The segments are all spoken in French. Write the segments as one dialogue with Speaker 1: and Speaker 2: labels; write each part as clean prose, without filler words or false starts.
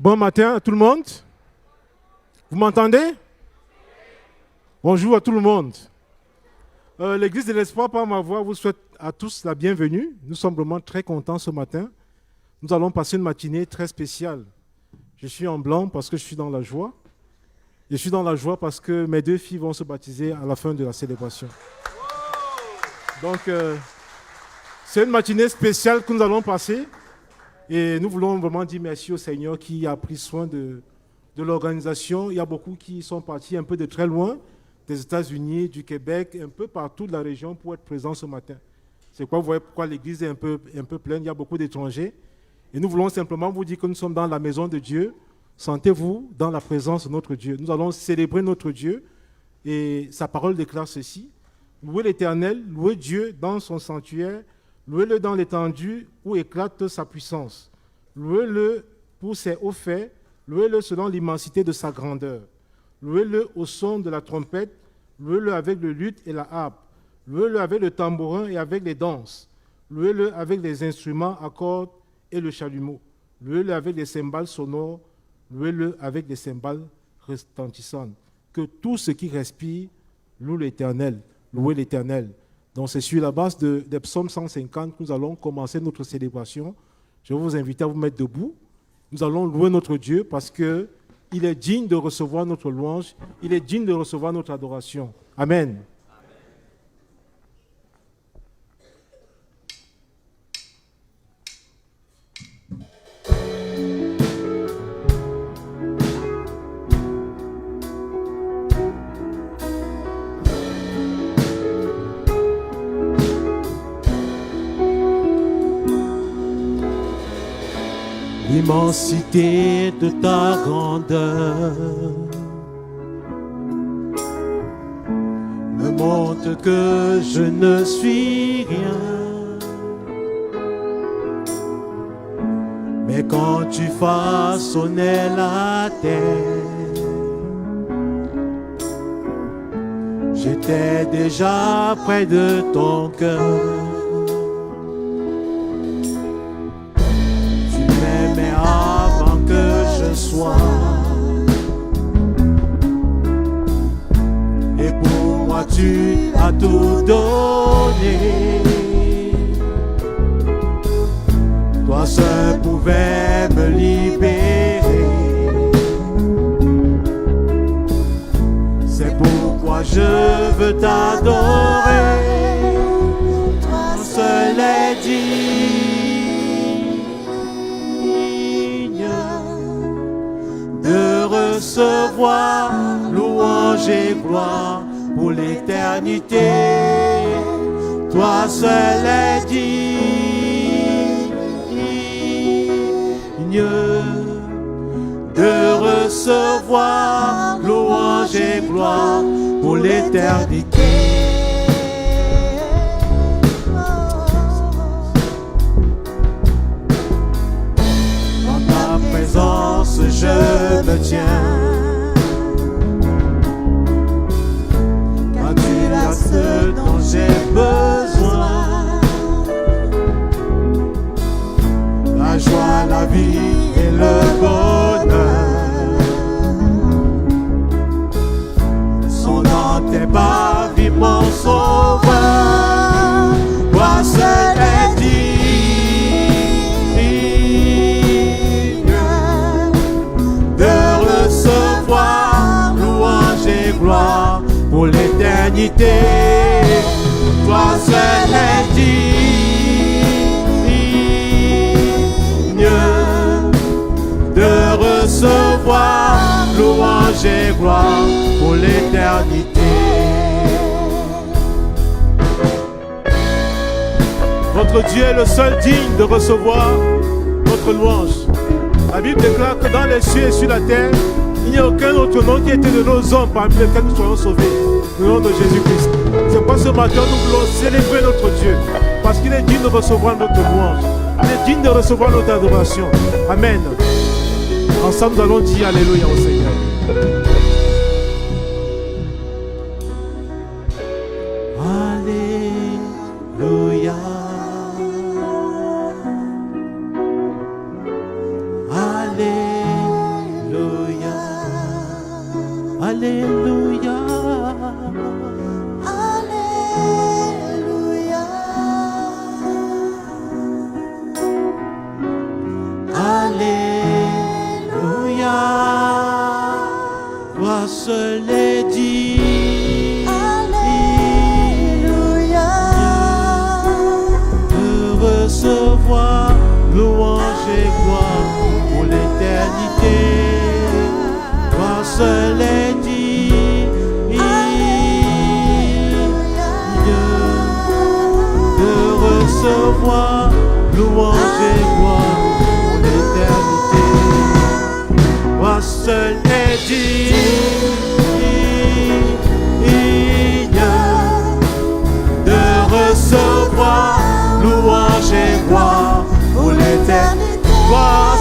Speaker 1: Bon matin à tout le monde. Vous m'entendez? Bonjour à tout le monde. L'Église de l'Espoir, par ma voix, vous souhaite à tous la bienvenue. Nous sommes vraiment très contents ce matin. Nous allons passer une matinée très spéciale. Je suis en blanc parce que je suis dans la joie. Je suis dans la joie parce que mes deux filles vont se baptiser à la fin de la célébration. Donc, c'est une matinée spéciale que nous allons passer. Et nous voulons vraiment dire merci au Seigneur qui a pris soin de l'organisation. Il y a beaucoup qui sont partis un peu de très loin, des États-Unis, du Québec, un peu partout de la région pour être présents ce matin. C'est quoi, vous voyez pourquoi l'église est un peu pleine, il y a beaucoup d'étrangers. Et nous voulons simplement vous dire que nous sommes dans la maison de Dieu. Sentez-vous dans la présence de notre Dieu. Nous allons célébrer notre Dieu et sa parole déclare ceci. Louez l'Éternel, louez Dieu dans son sanctuaire, louez-le dans l'étendue où éclate sa puissance. Louez-le pour ses hauts faits, louez-le selon l'immensité de sa grandeur. Louez-le au son de la trompette, louez-le avec le luth et la harpe. Louez-le avec le tambourin et avec les danses. Louez-le avec les instruments à cordes et le chalumeau. Louez-le avec les cymbales sonores. Louez-le avec les cymbales retentissantes. Que tout ce qui respire loue l'Éternel. Louez l'Éternel. Donc c'est sur la base des psaumes 150 que nous allons commencer notre célébration. Je vais vous inviter à vous mettre debout. Nous allons louer notre Dieu parce qu'il est digne de recevoir notre louange. Il est digne de recevoir notre adoration. Amen. L'immensité de ta grandeur me montre que je ne suis rien. Mais quand tu façonnais la terre, j'étais déjà près de ton cœur. Et pour moi tu as tout donné. Toi seul pouvais me libérer. C'est pourquoi je veux t'adorer. Toi seul est digne de recevoir louange et gloire pour l'éternité. Toi seul est digne de recevoir louange et gloire pour l'éternité. Dans ta présence je me tiens. Car tu as ce dont j'ai besoin. La joie, la vie et le bonheur sont dans tes bras, vie mon sauveur. Toi seul est digne de recevoir louange et gloire pour l'éternité. Toi seul est digne de recevoir louange et gloire pour l'éternité. Votre Dieu est le seul digne de recevoir notre louange. La Bible déclare que dans les cieux et sur la terre, il n'y a aucun autre nom qui était de nos hommes parmi lesquels nous soyons sauvés. Le nom de Jésus-Christ. C'est pourquoi ce matin nous voulons célébrer notre Dieu. Parce qu'il est digne de recevoir notre louange. Il est digne de recevoir notre adoration. Amen. Ensemble nous allons dire Alléluia au Seigneur. Alléluia. Alléluia.
Speaker 2: recevoir louange et gloire pour l'éternité. Toi seul est digne de recevoir louange et gloire pour l'éternité. Toi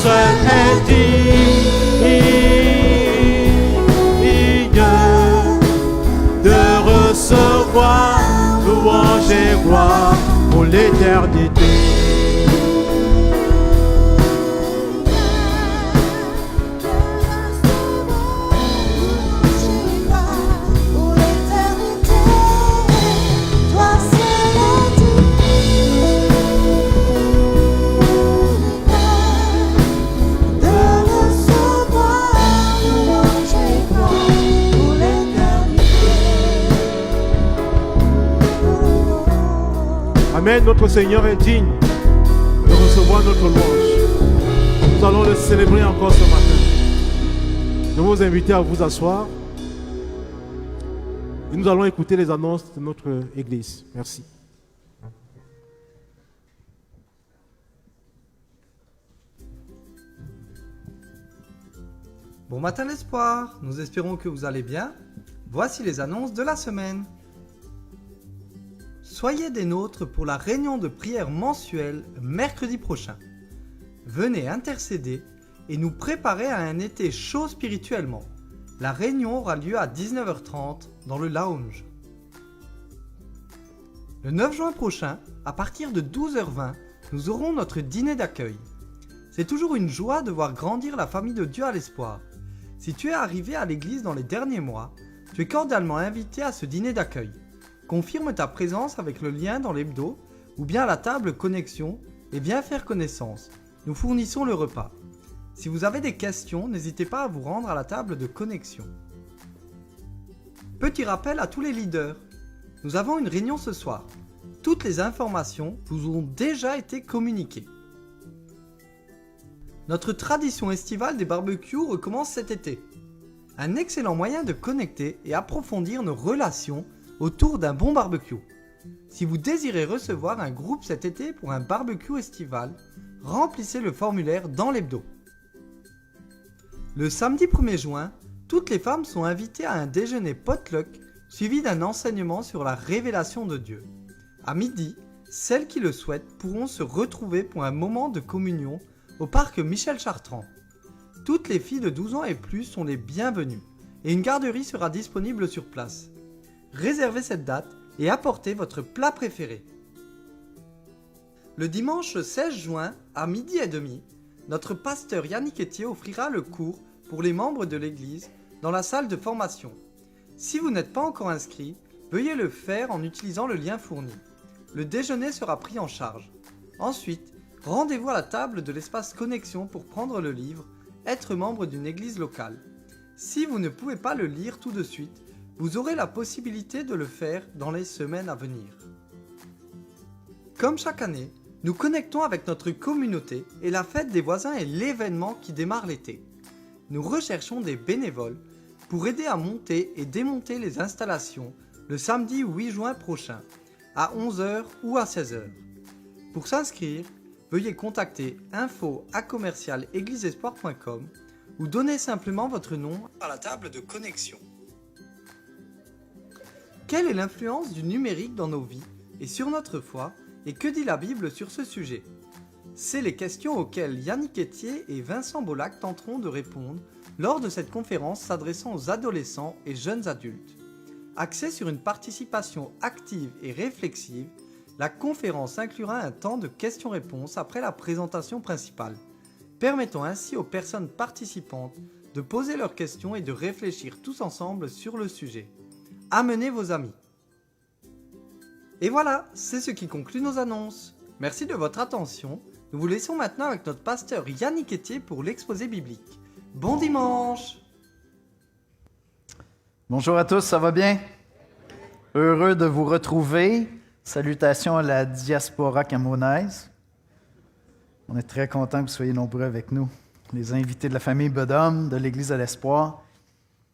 Speaker 2: seul est digne de recevoir louange et gloire pour l'éternité.
Speaker 1: Amen, notre Seigneur est digne de recevoir notre louange. Nous allons le célébrer encore ce matin. Je vous invite à vous asseoir et nous allons écouter les annonces de notre Église. Merci.
Speaker 3: Bon matin l'espoir, nous espérons que vous allez bien. Voici les annonces de la semaine. Soyez des nôtres pour la réunion de prière mensuelle mercredi prochain. Venez intercéder et nous préparer à un été chaud spirituellement. La réunion aura lieu à 19h30 dans le lounge. Le 9 juin prochain, à partir de 12h20, nous aurons notre dîner d'accueil. C'est toujours une joie de voir grandir la famille de Dieu à l'espoir. Si tu es arrivé à l'église dans les derniers mois, tu es cordialement invité à ce dîner d'accueil. Confirme ta présence avec le lien dans l'hebdo ou bien à la table connexion et viens faire connaissance. Nous fournissons le repas. Si vous avez des questions, n'hésitez pas à vous rendre à la table de connexion. Petit rappel à tous les leaders. Nous avons une réunion ce soir. Toutes les informations vous ont déjà été communiquées. Notre tradition estivale des barbecues recommence cet été. Un excellent moyen de connecter et approfondir nos relations autour d'un bon barbecue. Si vous désirez recevoir un groupe cet été pour un barbecue estival, remplissez le formulaire dans l'hebdo. Le samedi 1er juin, toutes les femmes sont invitées à un déjeuner potluck suivi d'un enseignement sur la révélation de Dieu. À midi, celles qui le souhaitent pourront se retrouver pour un moment de communion au parc Michel Chartrand. Toutes les filles de 12 ans et plus sont les bienvenues et une garderie sera disponible sur place. Réservez cette date et apportez votre plat préféré. Le dimanche 16 juin à 12h30, notre pasteur Yannick Etier offrira le cours pour les membres de l'église dans la salle de formation. Si vous n'êtes pas encore inscrit, veuillez le faire en utilisant le lien fourni. Le déjeuner sera pris en charge. Ensuite, rendez-vous à la table de l'espace Connexion pour prendre le livre « Être membre d'une église locale ». Si vous ne pouvez pas le lire tout de suite, vous aurez la possibilité de le faire dans les semaines à venir. Comme chaque année, nous connectons avec notre communauté et la fête des voisins est l'événement qui démarre l'été. Nous recherchons des bénévoles pour aider à monter et démonter les installations le samedi 8 juin prochain, à 11h ou à 16h. Pour s'inscrire, veuillez contacter info@commercial-égliseespoir.com ou donnez simplement votre nom à la table de connexion. Quelle est l'influence du numérique dans nos vies et sur notre foi et que dit la Bible sur ce sujet? C'est les questions auxquelles Yannick Etier et Vincent Bollac tenteront de répondre lors de cette conférence s'adressant aux adolescents et jeunes adultes. Axée sur une participation active et réflexive, la conférence inclura un temps de questions-réponses après la présentation principale, permettant ainsi aux personnes participantes de poser leurs questions et de réfléchir tous ensemble sur le sujet. Amenez vos amis. Et voilà, c'est ce qui conclut nos annonces. Merci de votre attention. Nous vous laissons maintenant avec notre pasteur Yannick Etier pour l'exposé biblique. Bon dimanche!
Speaker 4: Bonjour à tous, ça va bien? Heureux de vous retrouver. Salutations à la diaspora camerounaise. On est très contents que vous soyez nombreux avec nous. Les invités de la famille Bodhomme de l'Église de l'Espoir.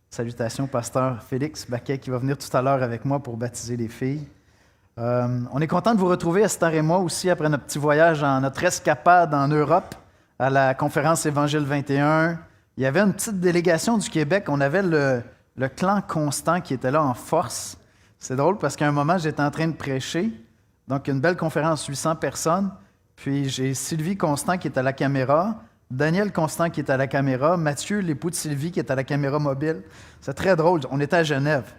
Speaker 4: Salutations, pasteur Félix Baquet, qui va venir tout à l'heure avec moi pour baptiser les filles. On est content de vous retrouver, Esther et moi aussi, après notre petit voyage, notre escapade en Europe, à la conférence Évangile 21. Il y avait une petite délégation du Québec. On avait le clan Constant qui était là en force. C'est drôle parce qu'à un moment, j'étais en train de prêcher. Donc, une belle conférence, 800 personnes. Puis, j'ai Sylvie Constant qui est à la caméra, Daniel Constant qui est à la caméra, Mathieu, l'époux de Sylvie, qui est à la caméra mobile. C'est très drôle. On était à Genève,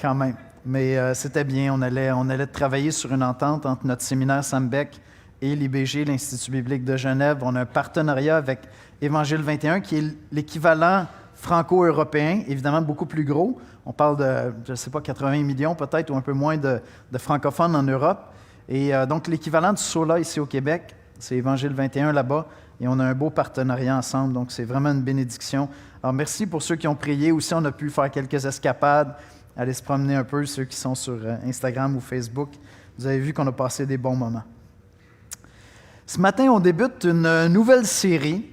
Speaker 4: quand même. Mais c'était bien. On allait travailler sur une entente entre notre séminaire Sambec et l'IBG, l'Institut biblique de Genève. On a un partenariat avec Évangile 21, qui est l'équivalent franco-européen, évidemment beaucoup plus gros. On parle de, je ne sais pas, 80 millions peut-être, ou un peu moins de francophones en Europe. Et donc, l'équivalent du SOLA ici au Québec, c'est Évangile 21 là-bas. Et on a un beau partenariat ensemble, donc c'est vraiment une bénédiction. Alors, merci pour ceux qui ont prié. Aussi, on a pu faire quelques escapades, aller se promener un peu, ceux qui sont sur Instagram ou Facebook. Vous avez vu qu'on a passé des bons moments. Ce matin, on débute une nouvelle série.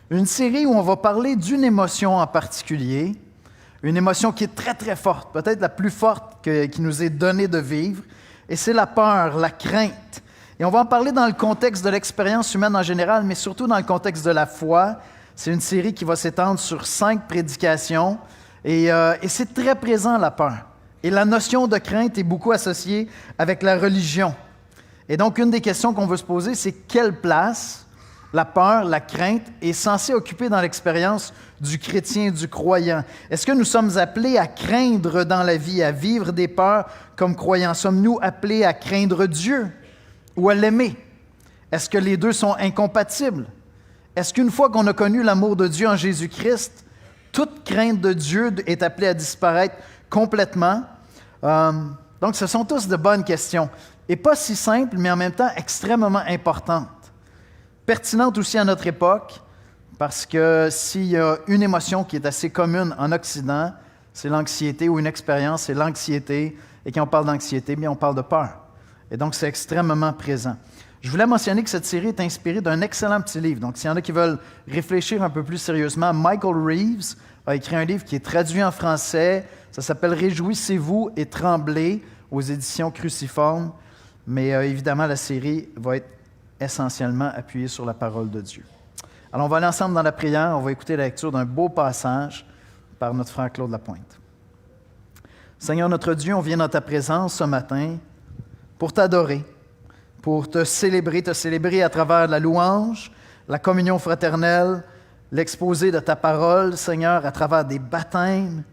Speaker 4: Une série où on va parler d'une émotion en particulier. Une émotion qui est très, très forte, peut-être la plus forte qui nous est donnée de vivre. Et c'est la peur, la crainte. Et on va en parler dans le contexte de l'expérience humaine en général, mais surtout dans le contexte de la foi. C'est une série qui va s'étendre sur 5 prédications. Et c'est très présent, la peur. Et la notion de crainte est beaucoup associée avec la religion. Et donc, une des questions qu'on veut se poser, c'est quelle place la peur, la crainte est censée occuper dans l'expérience du chrétien, du croyant? Est-ce que nous sommes appelés à craindre dans la vie, à vivre des peurs comme croyants? Sommes-nous appelés à craindre Dieu ou à l'aimer? Est-ce que les deux sont incompatibles? Est-ce qu'une fois qu'on a connu l'amour de Dieu en Jésus-Christ, toute crainte de Dieu est appelée à disparaître complètement? Donc, ce sont tous de bonnes questions. Et pas si simples, mais en même temps extrêmement importantes. Pertinentes aussi à notre époque, parce que s'il y a une émotion qui est assez commune en Occident, c'est l'anxiété, ou une expérience, c'est l'anxiété. Et quand on parle d'anxiété, bien, on parle de peur. Et donc, c'est extrêmement présent. Je voulais mentionner que cette série est inspirée d'un excellent petit livre. Donc, s'il y en a qui veulent réfléchir un peu plus sérieusement, Michael Reeves a écrit un livre qui est traduit en français. Ça s'appelle « Réjouissez-vous et tremblez » aux éditions Cruciforme. Mais évidemment, la série va être essentiellement appuyée sur la parole de Dieu. Alors, on va aller ensemble dans la prière. On va écouter la lecture d'un beau passage par notre frère Claude Lapointe. Seigneur notre Dieu, on vient dans ta présence ce matin pour t'adorer, pour te célébrer à travers la louange, la communion fraternelle, l'exposé de ta parole, Seigneur, à travers des baptêmes.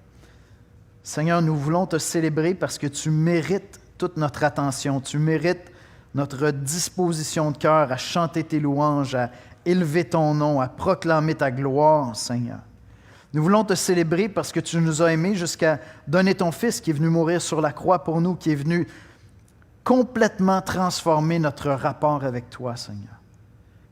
Speaker 4: Seigneur, nous voulons te célébrer parce que tu mérites toute notre attention, tu mérites notre disposition de cœur à chanter tes louanges, à élever ton nom, à proclamer ta gloire, Seigneur. Nous voulons te célébrer parce que tu nous as aimés jusqu'à donner ton Fils qui est venu mourir sur la croix pour nous, qui est venu complètement transformer notre rapport avec toi, Seigneur,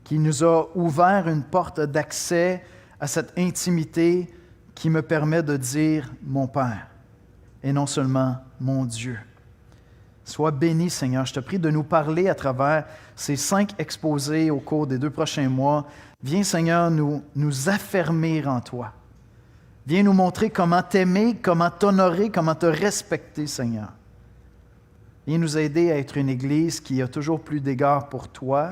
Speaker 4: qui nous a ouvert une porte d'accès à cette intimité qui me permet de dire « mon Père » et non seulement « mon Dieu ». Sois béni, Seigneur. Je te prie de nous parler à travers ces 5 exposés au cours des 2 prochains mois. Viens, Seigneur, nous affermir en toi. Viens nous montrer comment t'aimer, comment t'honorer, comment te respecter, Seigneur. Viens nous aider à être une Église qui a toujours plus d'égard pour toi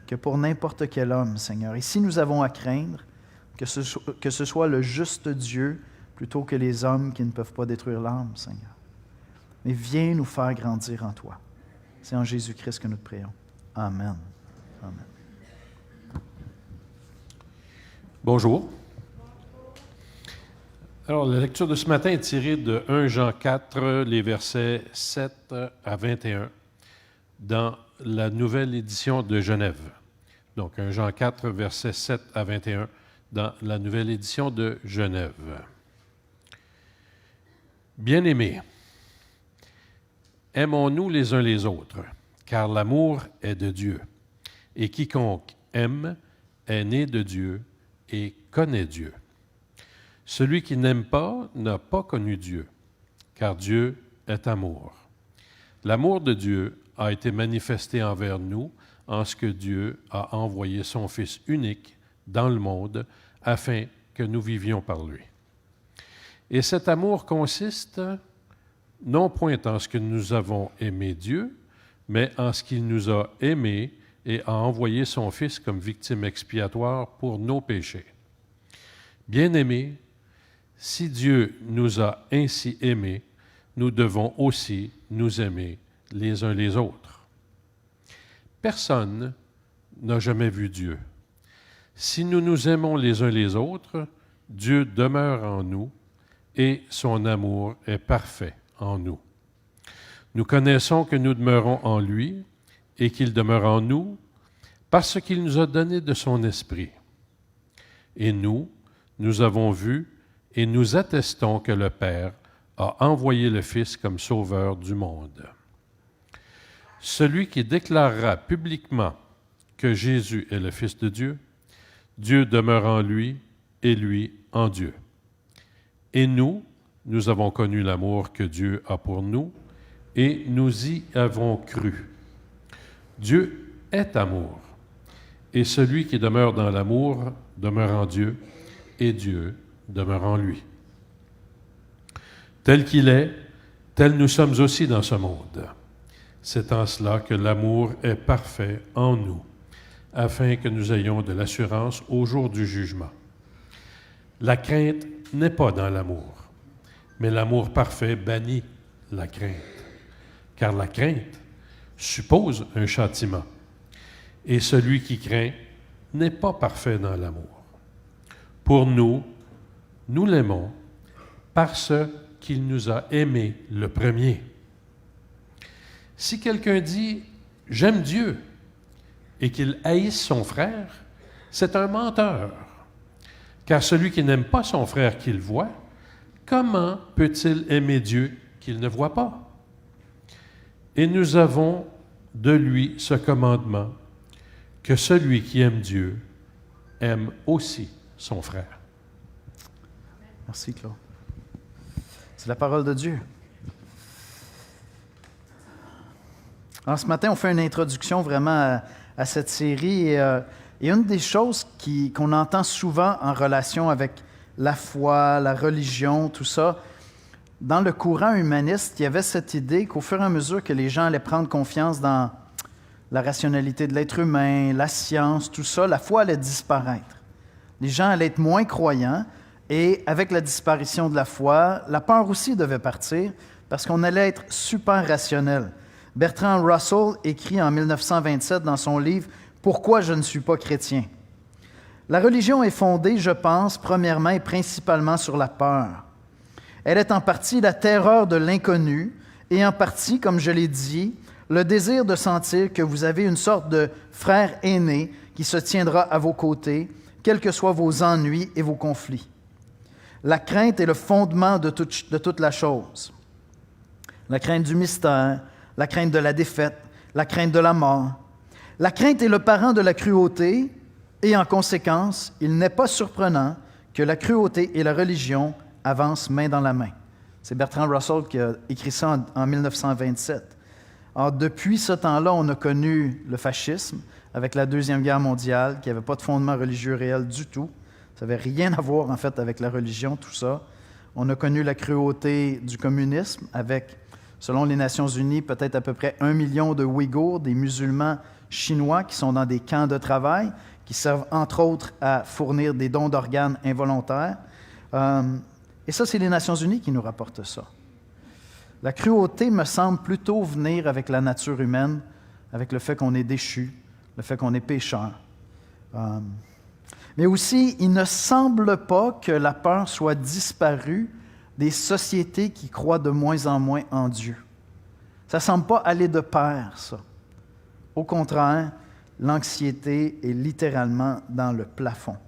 Speaker 4: que pour n'importe quel homme, Seigneur. Et si nous avons à craindre, que ce soit le juste Dieu plutôt que les hommes qui ne peuvent pas détruire l'âme, Seigneur. Mais viens nous faire grandir en toi. C'est en Jésus-Christ que nous te prions. Amen. Amen.
Speaker 5: Bonjour. Alors, la lecture de ce matin est tirée de 1 Jean 4, les versets 7 à 21, dans la nouvelle édition de Genève. Donc, 1 Jean 4, versets 7 à 21, dans la nouvelle édition de Genève. Bien-aimés, aimons-nous les uns les autres, car l'amour est de Dieu. Et quiconque aime est né de Dieu et connaît Dieu. Celui qui n'aime pas n'a pas connu Dieu, car Dieu est amour. L'amour de Dieu a été manifesté envers nous en ce que Dieu a envoyé son Fils unique dans le monde afin que nous vivions par lui. Et cet amour consiste non point en ce que nous avons aimé Dieu, mais en ce qu'il nous a aimés et a envoyé son Fils comme victime expiatoire pour nos péchés. Bien-aimés, si Dieu nous a ainsi aimés, nous devons aussi nous aimer les uns les autres. Personne n'a jamais vu Dieu. Si nous nous aimons les uns les autres, Dieu demeure en nous et son amour est parfait en nous. Nous connaissons que nous demeurons en lui et qu'il demeure en nous parce qu'il nous a donné de son esprit. Et nous avons vu et nous attestons que le Père a envoyé le Fils comme sauveur du monde. Celui qui déclarera publiquement que Jésus est le Fils de Dieu, Dieu demeure en lui et lui en Dieu. Et nous avons connu l'amour que Dieu a pour nous et nous y avons cru. Dieu est amour, et celui qui demeure dans l'amour demeure en Dieu, et Dieu demeure en lui. Tel qu'il est, tel nous sommes aussi dans ce monde. C'est en cela que l'amour est parfait en nous, afin que nous ayons de l'assurance au jour du jugement. La crainte n'est pas dans l'amour, mais l'amour parfait bannit la crainte, car la crainte suppose un châtiment, et celui qui craint n'est pas parfait dans l'amour. Pour nous l'aimons parce qu'il nous a aimés le premier. Si quelqu'un dit « j'aime Dieu » et qu'il haïsse son frère, c'est un menteur. Car celui qui n'aime pas son frère qu'il voit, comment peut-il aimer Dieu qu'il ne voit pas? Et nous avons de lui ce commandement, que celui qui aime Dieu aime aussi son frère.
Speaker 4: Merci, Claude. C'est la parole de Dieu. Alors, ce matin, on fait une introduction vraiment à cette série. Et une des choses qu'on entend souvent en relation avec la foi, la religion, tout ça, dans le courant humaniste, il y avait cette idée qu'au fur et à mesure que les gens allaient prendre confiance dans la rationalité de l'être humain, la science, tout ça, la foi allait disparaître. Les gens allaient être moins croyants et avec la disparition de la foi, la peur aussi devait partir parce qu'on allait être super rationnel. Bertrand Russell écrit en 1927 dans son livre « Pourquoi je ne suis pas chrétien ». La religion est fondée, je pense, premièrement et principalement sur la peur. Elle est en partie la terreur de l'inconnu et en partie, comme je l'ai dit, le désir de sentir que vous avez une sorte de frère aîné qui se tiendra à vos côtés, quels que soient vos ennuis et vos conflits. La crainte est le fondement de toute la chose. La crainte du mystère, la crainte de la défaite, la crainte de la mort. La crainte est le parent de la cruauté et en conséquence, il n'est pas surprenant que la cruauté et la religion avancent main dans la main. C'est Bertrand Russell qui a écrit ça en 1927. Alors, depuis ce temps-là, on a connu le fascisme avec la Deuxième Guerre mondiale, qui n'avait pas de fondement religieux réel du tout. Ça n'avait rien à voir, en fait, avec la religion, tout ça. On a connu la cruauté du communisme avec, selon les Nations unies, peut-être à peu près 1 million de Ouïghours, des musulmans chinois qui sont dans des camps de travail, qui servent, entre autres, à fournir des dons d'organes involontaires. Et ça, c'est les Nations unies qui nous rapportent ça. La cruauté me semble plutôt venir avec la nature humaine, avec le fait qu'on est déchu, le fait qu'on est pécheur. Mais aussi, il ne semble pas que la peur soit disparue des sociétés qui croient de moins en moins en Dieu. Ça ne semble pas aller de pair, ça. Au contraire, l'anxiété est littéralement dans le plafond.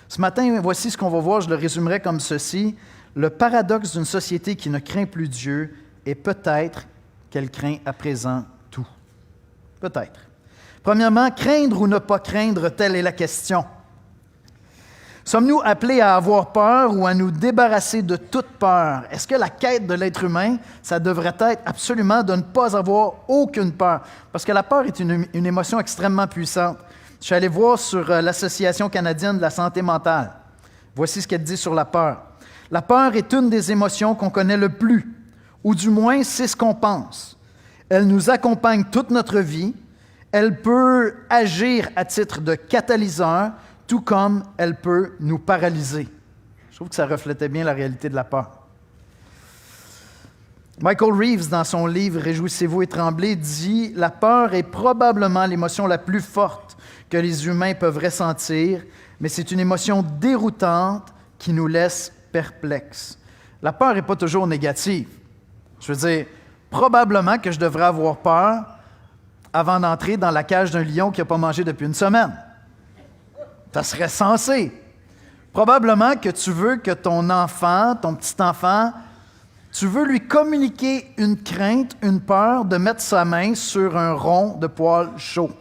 Speaker 4: Ce matin, voici ce qu'on va voir, je le résumerai comme ceci. Le paradoxe d'une société qui ne craint plus Dieu est peut-être qu'elle craint à présent tout. Peut-être. Premièrement, craindre ou ne pas craindre, telle est la question. Sommes-nous appelés à avoir peur ou à nous débarrasser de toute peur? Est-ce que la quête de l'être humain, ça devrait être absolument de ne pas avoir aucune peur? Parce que la peur est une émotion extrêmement puissante. Je suis allé voir sur l'Association canadienne de la santé mentale. Voici ce qu'elle dit sur la peur. La peur est une des émotions qu'on connaît le plus. ou du moins c'est ce qu'on pense. Elle nous accompagne toute notre vie. Elle peut agir à titre de catalyseur, tout comme elle peut nous paralyser. Je trouve que ça reflétait bien la réalité de la peur. Michael Reeves, dans son livre « Réjouissez-vous et tremblez », dit « La peur est probablement l'émotion la plus forte que les humains peuvent ressentir, mais c'est une émotion déroutante qui nous laisse perplexes. » La peur n'est pas toujours négative. Je veux dire, probablement que je devrais avoir peur avant d'entrer dans la cage d'un lion qui n'a pas mangé depuis une semaine. Ça serait censé. Probablement que tu veux que ton enfant, ton petit-enfant, tu veux lui communiquer une crainte, une peur de mettre sa main sur un rond de poil chaud.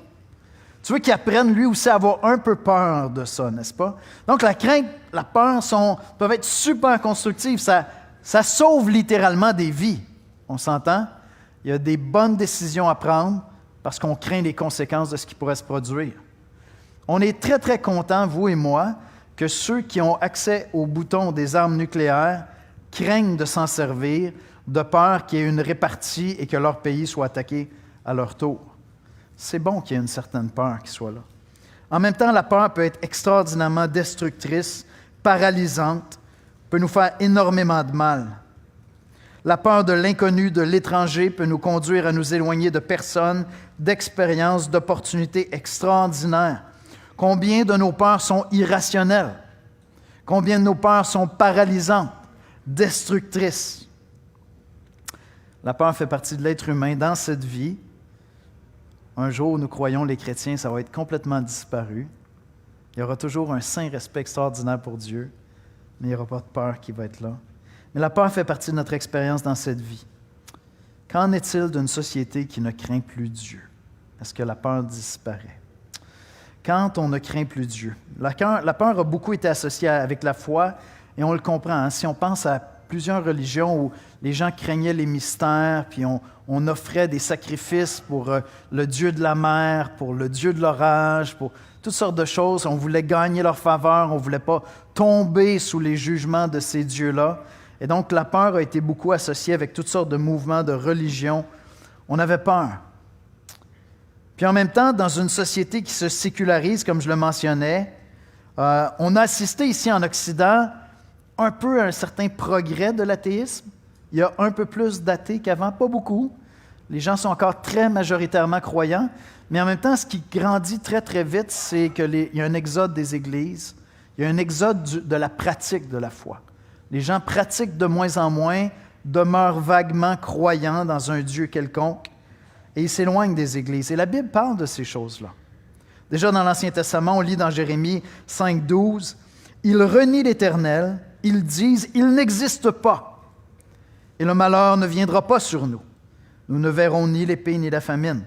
Speaker 4: Tu veux qu'il apprenne lui aussi à avoir un peu peur de ça, n'est-ce pas? Donc la crainte, la peur peuvent être super constructives. Ça sauve littéralement des vies. On s'entend? Il y a des bonnes décisions à prendre parce qu'on craint les conséquences de ce qui pourrait se produire. On est très, très contents, vous et moi, que ceux qui ont accès au bouton des armes nucléaires craignent de s'en servir, de peur qu'il y ait une répartie et que leur pays soit attaqué à leur tour. C'est bon qu'il y ait une certaine peur qui soit là. En même temps, la peur peut être extraordinairement destructrice, paralysante, peut nous faire énormément de mal. La peur de l'inconnu, de l'étranger peut nous conduire à nous éloigner de personnes, d'expériences, d'opportunités extraordinaires. Combien de nos peurs sont irrationnelles? Combien de nos peurs sont paralysantes, destructrices? La peur fait partie de l'être humain dans cette vie. Un jour, nous croyons, les chrétiens, ça va être complètement disparu. Il y aura toujours un saint respect extraordinaire pour Dieu, mais il n'y aura pas de peur qui va être là. Mais la peur fait partie de notre expérience dans cette vie. Qu'en est-il d'une société qui ne craint plus Dieu? Est-ce que la peur disparaît? Quand on ne craint plus Dieu. La peur a beaucoup été associée avec la foi, et on le comprend. Hein? Si on pense à plusieurs religions où les gens craignaient les mystères, puis on offrait des sacrifices pour le dieu de la mer, pour le dieu de l'orage, pour toutes sortes de choses. On voulait gagner leur faveur, on ne voulait pas tomber sous les jugements de ces dieux-là. Et donc, la peur a été beaucoup associée avec toutes sortes de mouvements de religion. On avait peur. Puis en même temps, dans une société qui se sécularise, comme je le mentionnais, on a assisté ici en Occident un peu à un certain progrès de l'athéisme. Il y a un peu plus d'athées qu'avant, pas beaucoup. Les gens sont encore très majoritairement croyants, mais en même temps, ce qui grandit très, très vite, c'est qu'il y a un exode des églises, il y a un exode de la pratique de la foi. Les gens pratiquent de moins en moins, demeurent vaguement croyants dans un Dieu quelconque, et ils s'éloignent des églises. Et la Bible parle de ces choses-là. Déjà dans l'Ancien Testament, on lit dans Jérémie 5,12, « Ils renient l'Éternel, ils disent, il n'existe pas, et le malheur ne viendra pas sur nous. Nous ne verrons ni l'épée ni la famine. »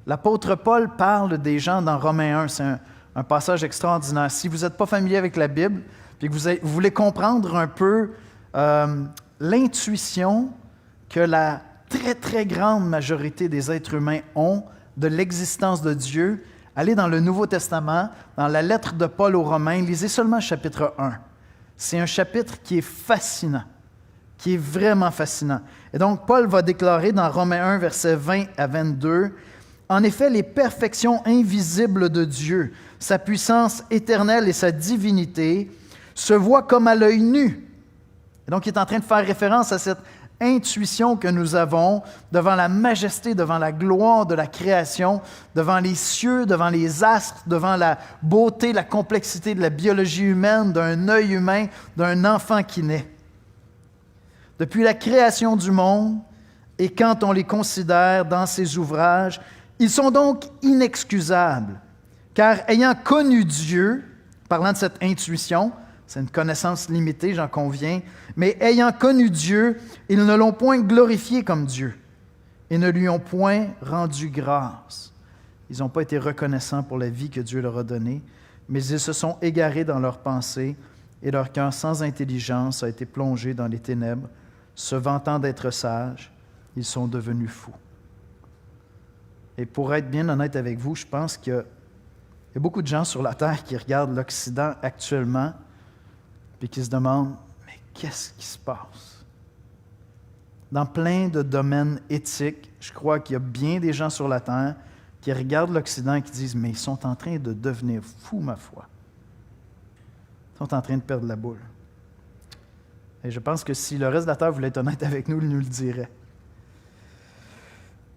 Speaker 4: L'apôtre Paul parle des gens dans Romains 1, c'est un passage extraordinaire. Si vous n'êtes pas familier avec la Bible, puis que vous voulez comprendre un peu l'intuition que la très, très grande majorité des êtres humains ont de l'existence de Dieu, allez dans le Nouveau Testament, dans la lettre de Paul aux Romains, lisez seulement le chapitre 1. C'est un chapitre qui est fascinant, qui est vraiment fascinant. Et donc, Paul va déclarer dans Romains 1, versets 20 à 22, « En effet, les perfections invisibles de Dieu, sa puissance éternelle et sa divinité, se voient comme à l'œil nu. » Et donc, il est en train de faire référence à cette intuition que nous avons devant la majesté, devant la gloire de la création, devant les cieux, devant les astres, devant la beauté, la complexité de la biologie humaine, d'un œil humain, d'un enfant qui naît. Depuis la création du monde, et quand on les considère dans ses ouvrages, ils sont donc inexcusables, car ayant connu Dieu, parlant de cette intuition, c'est une connaissance limitée, j'en conviens, mais ayant connu Dieu, ils ne l'ont point glorifié comme Dieu et ne lui ont point rendu grâce. Ils n'ont pas été reconnaissants pour la vie que Dieu leur a donnée, mais ils se sont égarés dans leurs pensées et leur cœur sans intelligence a été plongé dans les ténèbres. Se vantant d'être sages, ils sont devenus fous. Et pour être bien honnête avec vous, je pense qu'il y a beaucoup de gens sur la terre qui regardent l'Occident actuellement et qui se demandent « Mais qu'est-ce qui se passe? » dans plein de domaines éthiques. Je crois qu'il y a bien des gens sur la terre qui regardent l'Occident et qui disent « Mais ils sont en train de devenir fous, ma foi. Ils sont en train de perdre la boule. » Et je pense que si le reste de la terre voulait être honnête avec nous, il nous le dirait.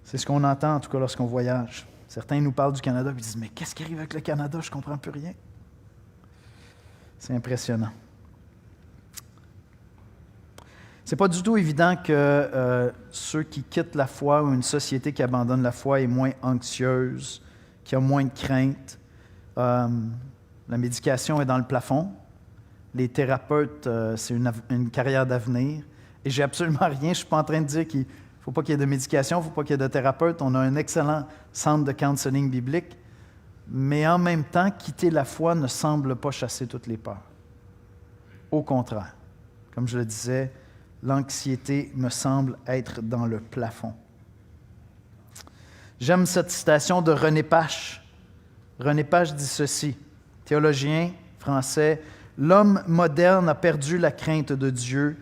Speaker 4: C'est ce qu'on entend, en tout cas, lorsqu'on voyage. Certains nous parlent du Canada et disent « Mais qu'est-ce qui arrive avec le Canada? Je ne comprends plus rien. » C'est impressionnant. C'est pas du tout évident que ceux qui quittent la foi ou une société qui abandonne la foi est moins anxieuse, qui a moins de crainte. La médication est dans le plafond. Les thérapeutes, c'est une carrière d'avenir. Et j'ai absolument rien. Je ne suis pas en train de dire qu'il ne faut pas qu'il y ait de médication, il ne faut pas qu'il y ait de thérapeute. On a un excellent centre de counseling biblique. Mais en même temps, quitter la foi ne semble pas chasser toutes les peurs. Au contraire, comme je le disais, l'anxiété me semble être dans le plafond. J'aime cette citation de René Pache. René Pache dit ceci, théologien français, « L'homme moderne a perdu la crainte de Dieu,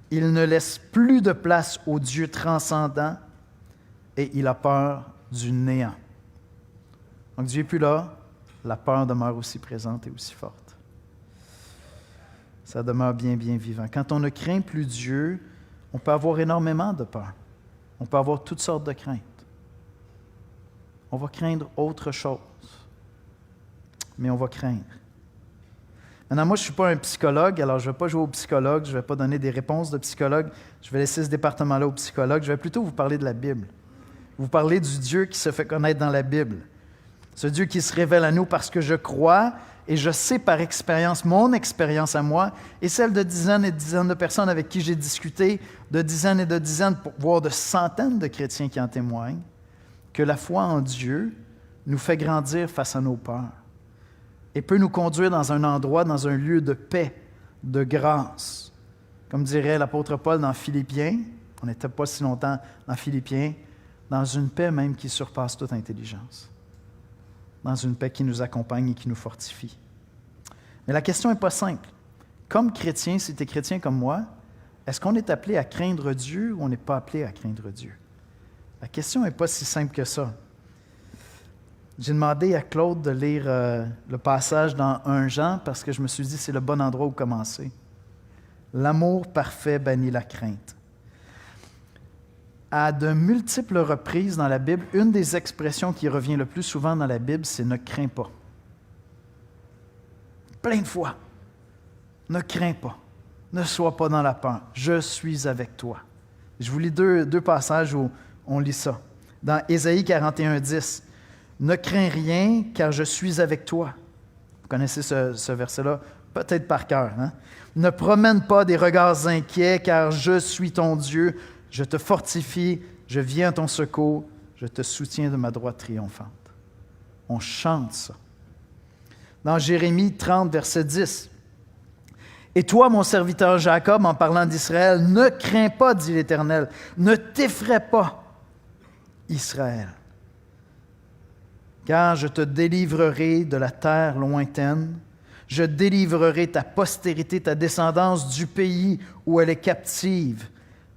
Speaker 4: il ne laisse plus de place au Dieu transcendant et il a peur du néant. » Donc Dieu n'est plus là, la peur demeure aussi présente et aussi forte. Ça demeure bien, bien vivant. Quand on ne craint plus Dieu, on peut avoir énormément de peur. On peut avoir toutes sortes de craintes. On va craindre autre chose. Mais on va craindre. Maintenant, moi, je ne suis pas un psychologue, alors je ne vais pas jouer au psychologue, je ne vais pas donner des réponses de psychologue. Je vais laisser ce département-là au psychologue. Je vais plutôt vous parler de la Bible. Vous parler du Dieu qui se fait connaître dans la Bible. Ce Dieu qui se révèle à nous parce que je crois et je sais par expérience, mon expérience à moi et celle de dizaines et dizaines de personnes avec qui j'ai discuté, de dizaines et de dizaines, voire de centaines de chrétiens qui en témoignent, que la foi en Dieu nous fait grandir face à nos peurs et peut nous conduire dans un endroit, dans un lieu de paix, de grâce. Comme dirait l'apôtre Paul dans Philippiens, on n'était pas si longtemps dans Philippiens, dans une paix même qui surpasse toute intelligence. Dans une paix qui nous accompagne et qui nous fortifie. Mais la question n'est pas simple. Comme chrétien, si tu es chrétien comme moi, est-ce qu'on est appelé à craindre Dieu ou on n'est pas appelé à craindre Dieu? La question n'est pas si simple que ça. J'ai demandé à Claude de lire le passage dans 1 Jean parce que je me suis dit que c'est le bon endroit où commencer. L'amour parfait bannit la crainte. À de multiples reprises dans la Bible, une des expressions qui revient le plus souvent dans la Bible, c'est « ne crains pas ». Plein de fois. Ne crains pas. Ne sois pas dans la peur. Je suis avec toi. Je vous lis deux passages où on lit ça. Dans Ésaïe 41, 10, « Ne crains rien, car je suis avec toi ». Vous connaissez ce verset-là, peut-être par cœur. Hein? « Ne promène pas des regards inquiets, car je suis ton Dieu. Je te fortifie, je viens à ton secours, je te soutiens de ma droite triomphante. » On chante ça. Dans Jérémie 30, verset 10, « Et toi, mon serviteur Jacob, en parlant d'Israël, ne crains pas, dit l'Éternel, ne t'effraie pas, Israël. Car je te délivrerai de la terre lointaine, je délivrerai ta postérité, ta descendance du pays où elle est captive.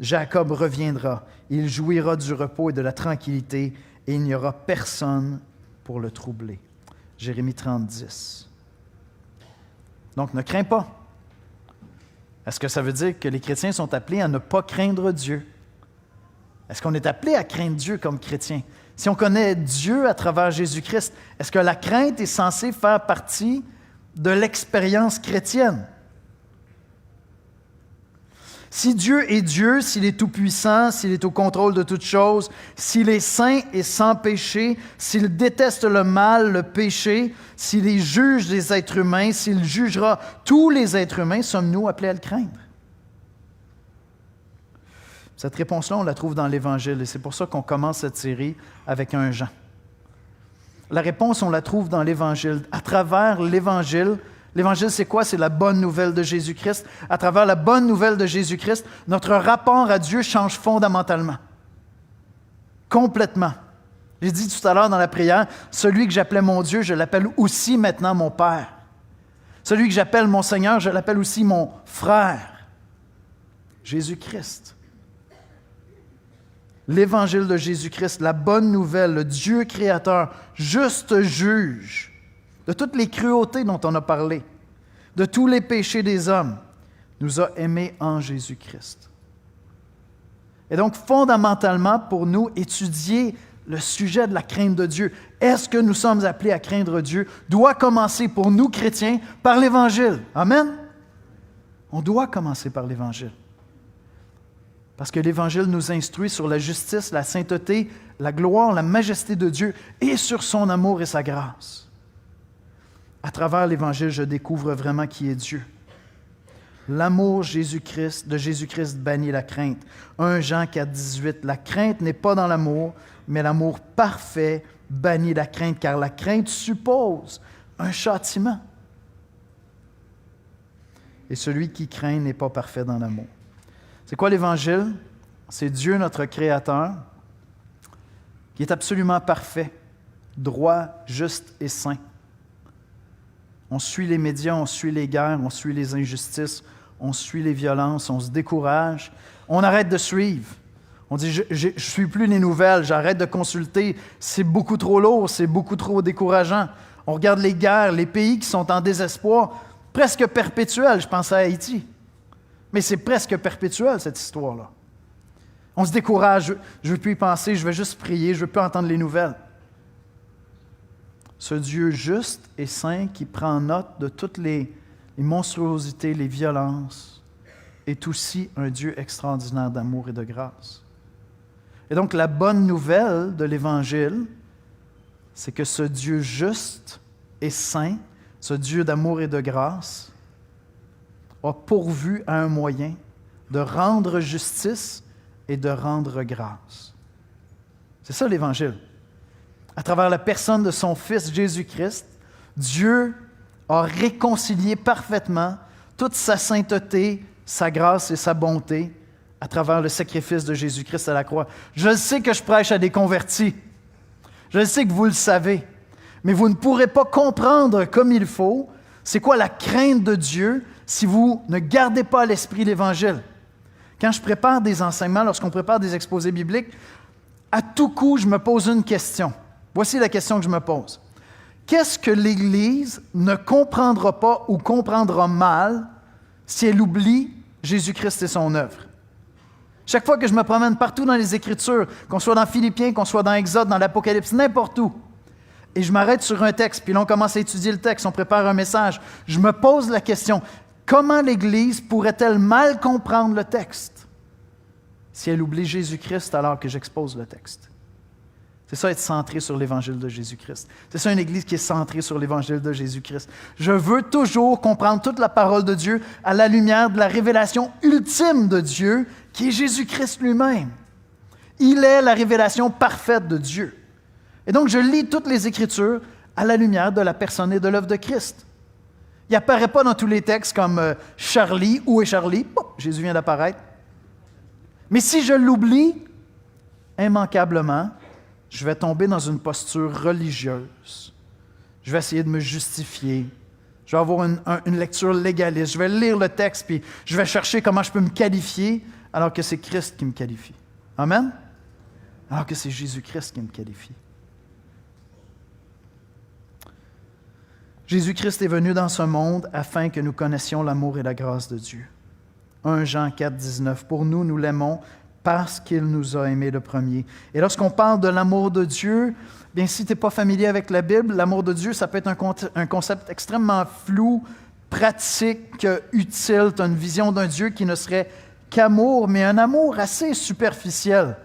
Speaker 4: Jacob reviendra, il jouira du repos et de la tranquillité, et il n'y aura personne pour le troubler. » Jérémie 30, 10. Donc, ne crains pas. Est-ce que ça veut dire que les chrétiens sont appelés à ne pas craindre Dieu? Est-ce qu'on est appelé à craindre Dieu comme chrétien? Si on connaît Dieu à travers Jésus-Christ, est-ce que la crainte est censée faire partie de l'expérience chrétienne? Si Dieu est Dieu, s'il est tout-puissant, s'il est au contrôle de toutes choses, s'il est saint et sans péché, s'il déteste le mal, le péché, s'il est juge des êtres humains, s'il jugera tous les êtres humains, sommes-nous appelés à le craindre? Cette réponse-là, on la trouve dans l'Évangile et c'est pour ça qu'on commence cette série avec 1 Jean. La réponse, on la trouve dans l'Évangile. À travers l'Évangile, l'Évangile, c'est quoi? C'est la bonne nouvelle de Jésus-Christ. À travers la bonne nouvelle de Jésus-Christ, notre rapport à Dieu change fondamentalement. Complètement. J'ai dit tout à l'heure dans la prière, celui que j'appelais mon Dieu, je l'appelle aussi maintenant mon Père. Celui que j'appelle mon Seigneur, je l'appelle aussi mon frère. Jésus-Christ. l'Évangile de Jésus-Christ, la bonne nouvelle, le Dieu créateur, juste juge de toutes les cruautés dont on a parlé, de tous les péchés des hommes, nous a aimés en Jésus-Christ. Et donc, fondamentalement, pour nous, étudier le sujet de la crainte de Dieu, est-ce que nous sommes appelés à craindre Dieu, doit commencer pour nous, chrétiens, par l'Évangile. Amen? On doit commencer par l'Évangile. Parce que l'Évangile nous instruit sur la justice, la sainteté, la gloire, la majesté de Dieu et sur son amour et sa grâce. À travers l'Évangile, je découvre vraiment qui est Dieu. L'amour de Jésus-Christ bannit la crainte. 1 Jean 4, 18. La crainte n'est pas dans l'amour, mais l'amour parfait bannit la crainte, car la crainte suppose un châtiment. Et celui qui craint n'est pas parfait dans l'amour. C'est quoi l'Évangile? C'est Dieu, notre Créateur, qui est absolument parfait, droit, juste et saint. On suit les médias, on suit les guerres, on suit les injustices, on suit les violences, on se décourage. On arrête de suivre. On dit, je ne suis plus les nouvelles, j'arrête de consulter. C'est beaucoup trop lourd, c'est beaucoup trop décourageant. On regarde les guerres, les pays qui sont en désespoir, presque perpétuel. Je pense à Haïti. Mais c'est presque perpétuel, cette histoire-là. On se décourage, je ne veux plus y penser, je vais juste prier, je ne veux plus entendre les nouvelles. Ce Dieu juste et saint qui prend note de toutes les monstruosités, les violences, est aussi un Dieu extraordinaire d'amour et de grâce. Et donc, la bonne nouvelle de l'Évangile, c'est que ce Dieu juste et saint, ce Dieu d'amour et de grâce, a pourvu à un moyen de rendre justice et de rendre grâce. C'est ça l'Évangile. À travers la personne de son Fils Jésus-Christ, Dieu a réconcilié parfaitement toute sa sainteté, sa grâce et sa bonté à travers le sacrifice de Jésus-Christ à la croix. Je sais que je prêche à des convertis. Je sais que vous le savez. Mais vous ne pourrez pas comprendre comme il faut c'est quoi la crainte de Dieu si vous ne gardez pas à l'esprit l'Évangile. Quand je prépare des enseignements, lorsqu'on prépare des exposés bibliques, à tout coup, je me pose une question. Voici la question que je me pose. Qu'est-ce que l'Église ne comprendra pas ou comprendra mal si elle oublie Jésus-Christ et son œuvre? Chaque fois que je me promène partout dans les Écritures, qu'on soit dans Philippiens, qu'on soit dans Exode, dans l'Apocalypse, n'importe où, et je m'arrête sur un texte, puis là on commence à étudier le texte, on prépare un message, je me pose la question, comment l'Église pourrait-elle mal comprendre le texte si elle oublie Jésus-Christ alors que j'expose le texte? C'est ça, être centré sur l'Évangile de Jésus-Christ. C'est ça, une Église qui est centrée sur l'Évangile de Jésus-Christ. Je veux toujours comprendre toute la parole de Dieu à la lumière de la révélation ultime de Dieu, qui est Jésus-Christ lui-même. Il est la révélation parfaite de Dieu. Et donc, je lis toutes les Écritures à la lumière de la personne et de l'œuvre de Christ. Il n'apparaît pas dans tous les textes comme Charlie, où est Charlie? Oh, Jésus vient d'apparaître. Mais si je l'oublie, immanquablement, je vais tomber dans une posture religieuse. Je vais essayer de me justifier. Je vais avoir une lecture légaliste. Je vais lire le texte, puis je vais chercher comment je peux me qualifier, alors que c'est Christ qui me qualifie. Amen? Alors que c'est Jésus-Christ qui me qualifie. Jésus-Christ est venu dans ce monde afin que nous connaissions l'amour et la grâce de Dieu. 1 Jean 4, 19. Pour nous, nous l'aimons parce qu'il nous a aimés le premier. Et lorsqu'on parle de l'amour de Dieu, bien, si tu n'es pas familier avec la Bible, l'amour de Dieu, ça peut être un concept extrêmement flou, pratique, utile. Tu as une vision d'un Dieu qui ne serait qu'amour, mais un amour assez superficiel.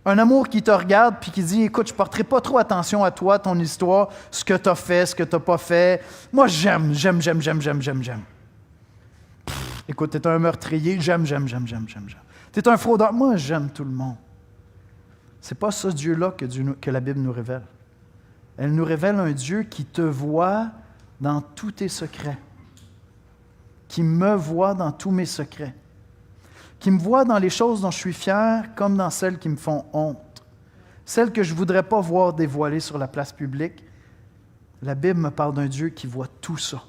Speaker 4: Un amour qui te regarde puis qui dit, écoute, je ne porterai pas trop attention à toi, ton histoire, ce que tu as fait, ce que tu n'as pas fait. Moi, j'aime. Écoute, tu es un meurtrier, j'aime. Tu es un fraudeur, moi, j'aime tout le monde. Ce n'est pas ce Dieu-là que la Bible nous révèle. Elle nous révèle un Dieu qui te voit dans tous tes secrets, qui me voit dans tous mes secrets, qui me voit dans les choses dont je suis fier comme dans celles qui me font honte, celles que je ne voudrais pas voir dévoilées sur la place publique. La Bible me parle d'un Dieu qui voit tout ça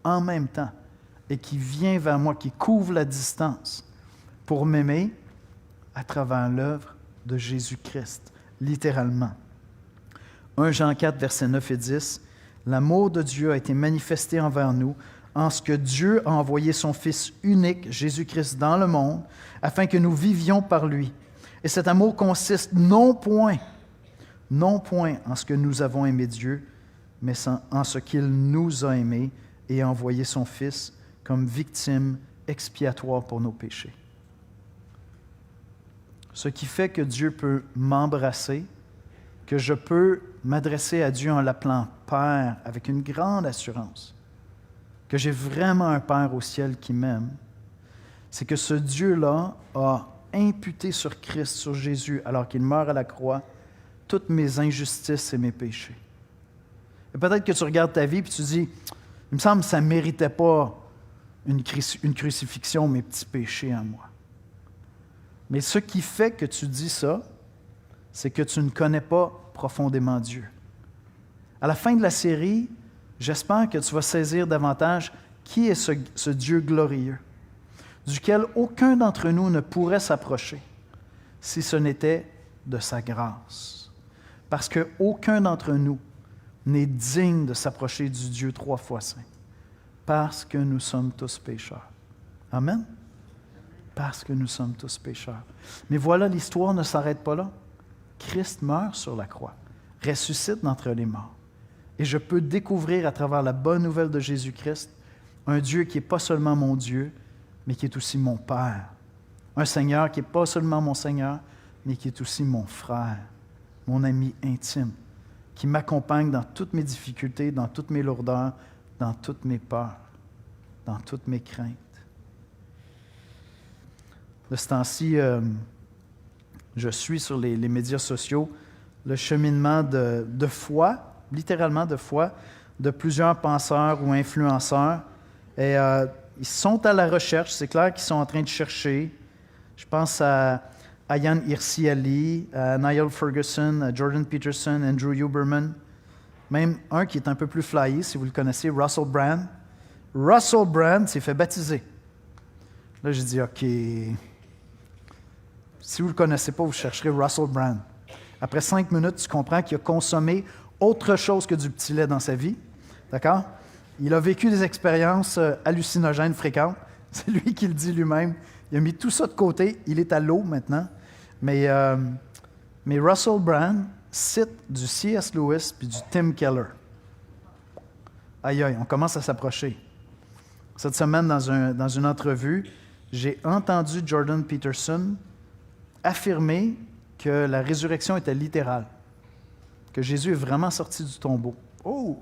Speaker 4: en même temps et qui vient vers moi, qui couvre la distance pour m'aimer à travers l'œuvre de Jésus-Christ, littéralement. 1 Jean 4, versets 9 et 10, « L'amour de Dieu a été manifesté envers nous, en ce que Dieu a envoyé son Fils unique, Jésus-Christ, dans le monde, afin que nous vivions par lui. Et cet amour consiste non point en ce que nous avons aimé Dieu, mais en ce qu'il nous a aimés et a envoyé son Fils comme victime expiatoire pour nos péchés. » Ce qui fait que Dieu peut m'embrasser, que je peux m'adresser à Dieu en l'appelant Père avec une grande assurance, que j'ai vraiment un Père au ciel qui m'aime, c'est que ce Dieu-là a imputé sur Christ, sur Jésus, alors qu'il meurt à la croix, toutes mes injustices et mes péchés. Et peut-être que tu regardes ta vie et tu dis, il me semble que ça ne méritait pas une crucifixion, mes petits péchés à moi. Mais ce qui fait que tu dis ça, c'est que tu ne connais pas profondément Dieu. À la fin de la série, j'espère que tu vas saisir davantage qui est ce Dieu glorieux, duquel aucun d'entre nous ne pourrait s'approcher si ce n'était de sa grâce. Parce qu'aucun d'entre nous n'est digne de s'approcher du Dieu 3 fois saint, parce que nous sommes tous pécheurs. Amen? Parce que nous sommes tous pécheurs. Mais voilà, l'histoire ne s'arrête pas là. Christ meurt sur la croix, ressuscite d'entre les morts. Et je peux découvrir à travers la bonne nouvelle de Jésus-Christ un Dieu qui n'est pas seulement mon Dieu, mais qui est aussi mon Père. Un Seigneur qui n'est pas seulement mon Seigneur, mais qui est aussi mon frère, mon ami intime, qui m'accompagne dans toutes mes difficultés, dans toutes mes lourdeurs, dans toutes mes peurs, dans toutes mes craintes. De ce temps-ci, je suis sur les médias sociaux le cheminement de foi, littéralement de foi, de plusieurs penseurs ou influenceurs. Et ils sont à la recherche, c'est clair qu'ils sont en train de chercher. Je pense à Ayaan Hirsi Ali, à Niall Ferguson, à Jordan Peterson, Andrew Huberman. Même un qui est un peu plus flyé, si vous le connaissez, Russell Brand. Russell Brand s'est fait baptiser. Là, j'ai dit, OK, si vous ne le connaissez pas, vous chercherez Russell Brand. Après 5 minutes, tu comprends qu'il a consommé autre chose que du petit lait dans sa vie. D'accord? Il a vécu des expériences hallucinogènes fréquentes. C'est lui qui le dit lui-même. Il a mis tout ça de côté. Il est à l'eau maintenant. Mais Russell Brand cite du C.S. Lewis puis du Tim Keller. Aïe, aïe, on commence à s'approcher. Cette semaine, dans une entrevue, j'ai entendu Jordan Peterson affirmer que la résurrection était littérale, que Jésus est vraiment sorti du tombeau. Oh!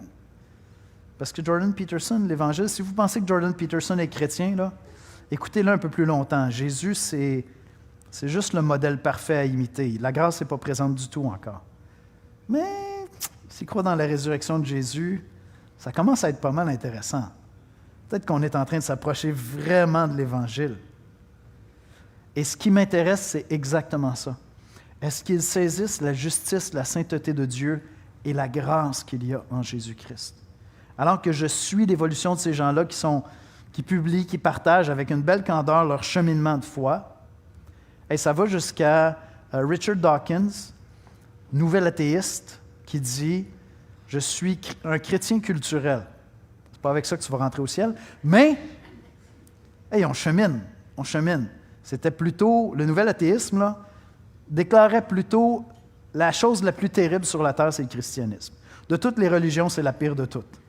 Speaker 4: Parce que Jordan Peterson, l'Évangile, si vous pensez que Jordan Peterson est chrétien, là, écoutez-le un peu plus longtemps. Jésus, c'est juste le modèle parfait à imiter. La grâce n'est pas présente du tout encore. Mais s'il croit dans la résurrection de Jésus, ça commence à être pas mal intéressant. Peut-être qu'on est en train de s'approcher vraiment de l'Évangile. Et ce qui m'intéresse, c'est exactement ça. Est-ce qu'ils saisissent la justice, la sainteté de Dieu et la grâce qu'il y a en Jésus-Christ? Alors que je suis l'évolution de ces gens-là qui publient, qui partagent avec une belle candeur leur cheminement de foi, et ça va jusqu'à Richard Dawkins, nouvel athéiste, qui dit « Je suis un chrétien culturel ». C'est pas avec ça que tu vas rentrer au ciel, mais hey, on chemine. C'était plutôt, le nouvel athéisme, là, déclarait plutôt la chose la plus terrible sur la terre, c'est le christianisme. De toutes les religions, c'est la pire de toutes.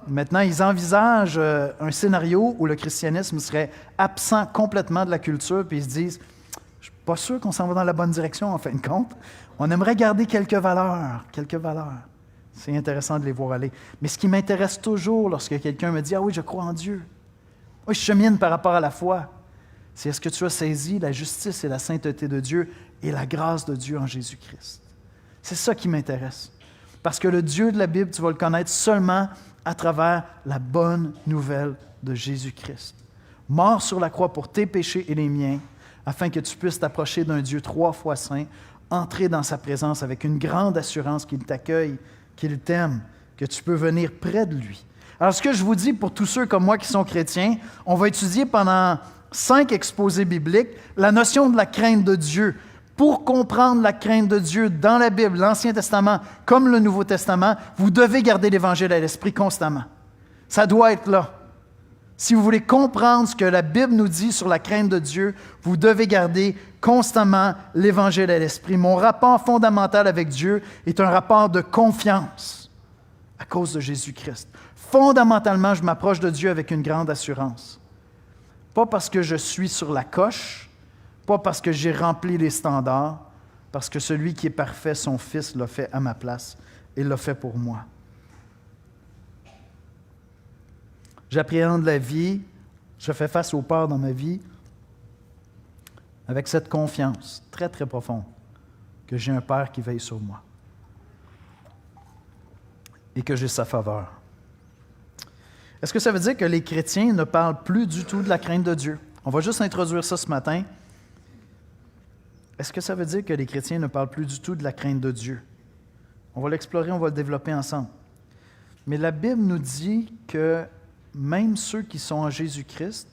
Speaker 4: Maintenant, ils envisagent un scénario où le christianisme serait absent complètement de la culture, puis ils se disent, je ne suis pas sûr qu'on s'en va dans la bonne direction, en fin de compte. On aimerait garder quelques valeurs. C'est intéressant de les voir aller. Mais ce qui m'intéresse toujours lorsque quelqu'un me dit, ah oui, je crois en Dieu. Oui, je chemine par rapport à la foi. C'est est-ce que tu as saisi la justice et la sainteté de Dieu et la grâce de Dieu en Jésus-Christ? C'est ça qui m'intéresse. Parce que le Dieu de la Bible, tu vas le connaître seulement à travers la bonne nouvelle de Jésus-Christ. Mort sur la croix pour tes péchés et les miens, afin que tu puisses t'approcher d'un Dieu 3 fois saint, entrer dans sa présence avec une grande assurance qu'il t'accueille, qu'il t'aime, que tu peux venir près de lui. Alors, ce que je vous dis pour tous ceux comme moi qui sont chrétiens, on va étudier pendant 5 exposés bibliques la notion de la crainte de Dieu. Pour comprendre la crainte de Dieu dans la Bible, l'Ancien Testament comme le Nouveau Testament, vous devez garder l'Évangile à l'esprit constamment. Ça doit être là. Si vous voulez comprendre ce que la Bible nous dit sur la crainte de Dieu, vous devez garder constamment l'Évangile à l'esprit. Mon rapport fondamental avec Dieu est un rapport de confiance à cause de Jésus-Christ. Fondamentalement, je m'approche de Dieu avec une grande assurance. Pas parce que je suis sur la coche, pas parce que j'ai rempli les standards, parce que celui qui est parfait, son Fils, l'a fait à ma place et l'a fait pour moi. J'appréhende la vie, je fais face aux peurs dans ma vie avec cette confiance très, très profonde que j'ai un Père qui veille sur moi et que j'ai sa faveur. Est-ce que ça veut dire que les chrétiens ne parlent plus du tout de la crainte de Dieu? On va juste introduire ça ce matin. Est-ce que ça veut dire que les chrétiens ne parlent plus du tout de la crainte de Dieu? On va l'explorer, on va le développer ensemble. Mais la Bible nous dit que même ceux qui sont en Jésus-Christ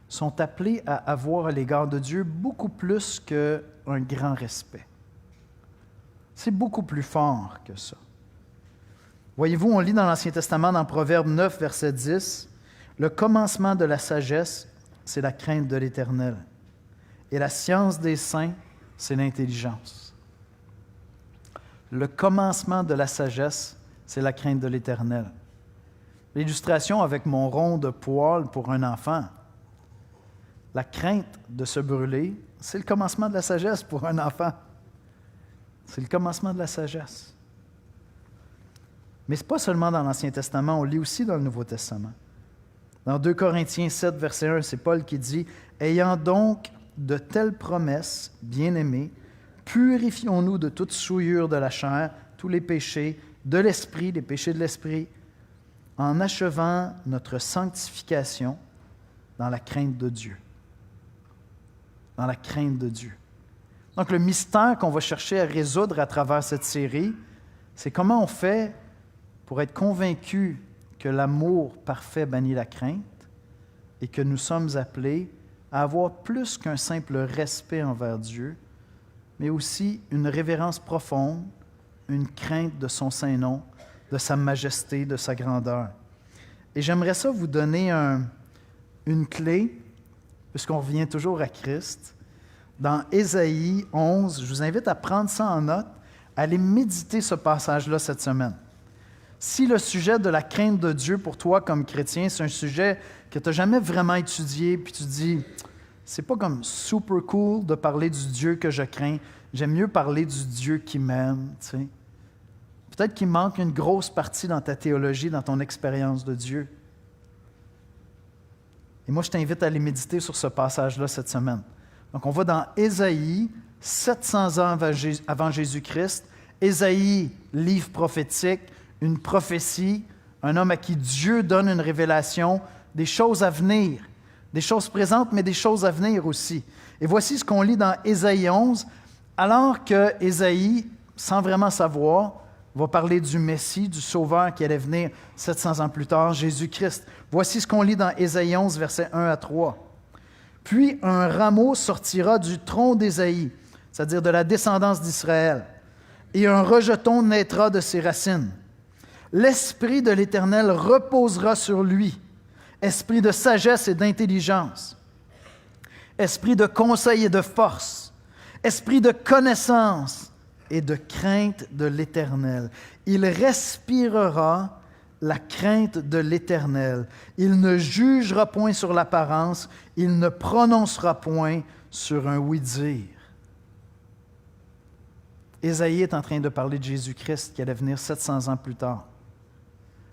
Speaker 4: sont appelés à avoir à l'égard de Dieu beaucoup plus qu'un grand respect. C'est beaucoup plus fort que ça. Voyez-vous, on lit dans l'Ancien Testament, dans Proverbe 9, verset 10, « Le commencement de la sagesse, c'est la crainte de l'Éternel, et la science des saints, c'est l'intelligence. » Le commencement de la sagesse, c'est la crainte de l'Éternel. L'illustration avec mon rond de poêle pour un enfant, la crainte de se brûler, c'est le commencement de la sagesse pour un enfant. C'est le commencement de la sagesse. Mais ce n'est pas seulement dans l'Ancien Testament, on lit aussi dans le Nouveau Testament. Dans 2 Corinthiens 7, verset 1, c'est Paul qui dit « Ayant donc de telles promesses, bien-aimés, purifions-nous de toute souillure de la chair, tous les péchés de l'esprit, les péchés de l'esprit, en achevant notre sanctification dans la crainte de Dieu. » Dans la crainte de Dieu. Donc, le mystère qu'on va chercher à résoudre à travers cette série, c'est comment on fait pour être convaincu que l'amour parfait bannit la crainte et que nous sommes appelés à avoir plus qu'un simple respect envers Dieu, mais aussi une révérence profonde, une crainte de son saint nom, de sa majesté, de sa grandeur. Et j'aimerais ça vous donner une clé, puisqu'on revient toujours à Christ. Dans Ésaïe 11, je vous invite à prendre ça en note, à aller méditer ce passage-là cette semaine. Si le sujet de la crainte de Dieu pour toi comme chrétien, c'est un sujet que tu n'as jamais vraiment étudié, puis tu te dis, c'est pas comme super cool de parler du Dieu que je crains, j'aime mieux parler du Dieu qui m'aime, tu sais. Peut-être qu'il manque une grosse partie dans ta théologie, dans ton expérience de Dieu. Et moi, je t'invite à aller méditer sur ce passage-là cette semaine. Donc, on va dans Ésaïe, 700 ans avant Jésus-Christ. Ésaïe, livre prophétique, une prophétie, un homme à qui Dieu donne une révélation, des choses à venir, des choses présentes, mais des choses à venir aussi. Et voici ce qu'on lit dans Ésaïe 11, alors que Ésaïe, sans vraiment savoir, va parler du Messie, du Sauveur qui allait venir 700 ans plus tard, Jésus-Christ. Voici ce qu'on lit dans Ésaïe 11, versets 1 à 3. « Puis un rameau sortira du tronc d'Ésaïe, c'est-à-dire de la descendance d'Israël, et un rejeton naîtra de ses racines. L'Esprit de l'Éternel reposera sur lui, esprit de sagesse et d'intelligence, esprit de conseil et de force, esprit de connaissance et de crainte de l'Éternel. Il respirera la crainte de l'Éternel. Il ne jugera point sur l'apparence, il ne prononcera point sur un oui-dire. » Ésaïe est en train de parler de Jésus-Christ qui allait venir 700 ans plus tard.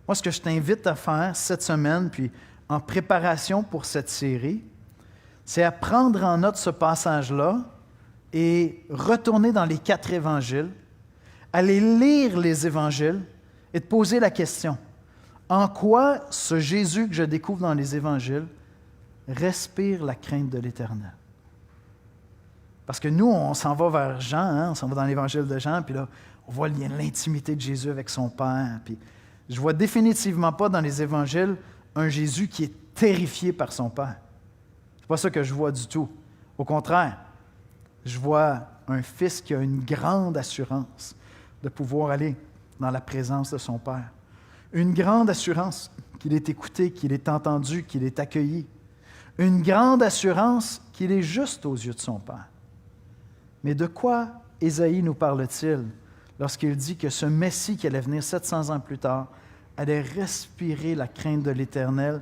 Speaker 4: Moi, ce que je t'invite à faire cette semaine, puis en préparation pour cette série, c'est à prendre en note ce passage-là et retourner dans les 4 évangiles, aller lire les évangiles et te poser la question, en quoi ce Jésus que je découvre dans les évangiles respire la crainte de l'Éternel? Parce que nous, on s'en va vers Jean, hein, on s'en va dans l'évangile de Jean, puis là, on voit l'intimité de Jésus avec son Père. Puis je ne vois définitivement pas dans les évangiles un Jésus qui est terrifié par son Père. Ce n'est pas ça que je vois du tout. Au contraire, je vois un fils qui a une grande assurance de pouvoir aller dans la présence de son Père. Une grande assurance qu'il est écouté, qu'il est entendu, qu'il est accueilli. Une grande assurance qu'il est juste aux yeux de son Père. Mais de quoi Ésaïe nous parle-t-il lorsqu'il dit que ce Messie qui allait venir 700 ans plus tard allait respirer la crainte de l'Éternel,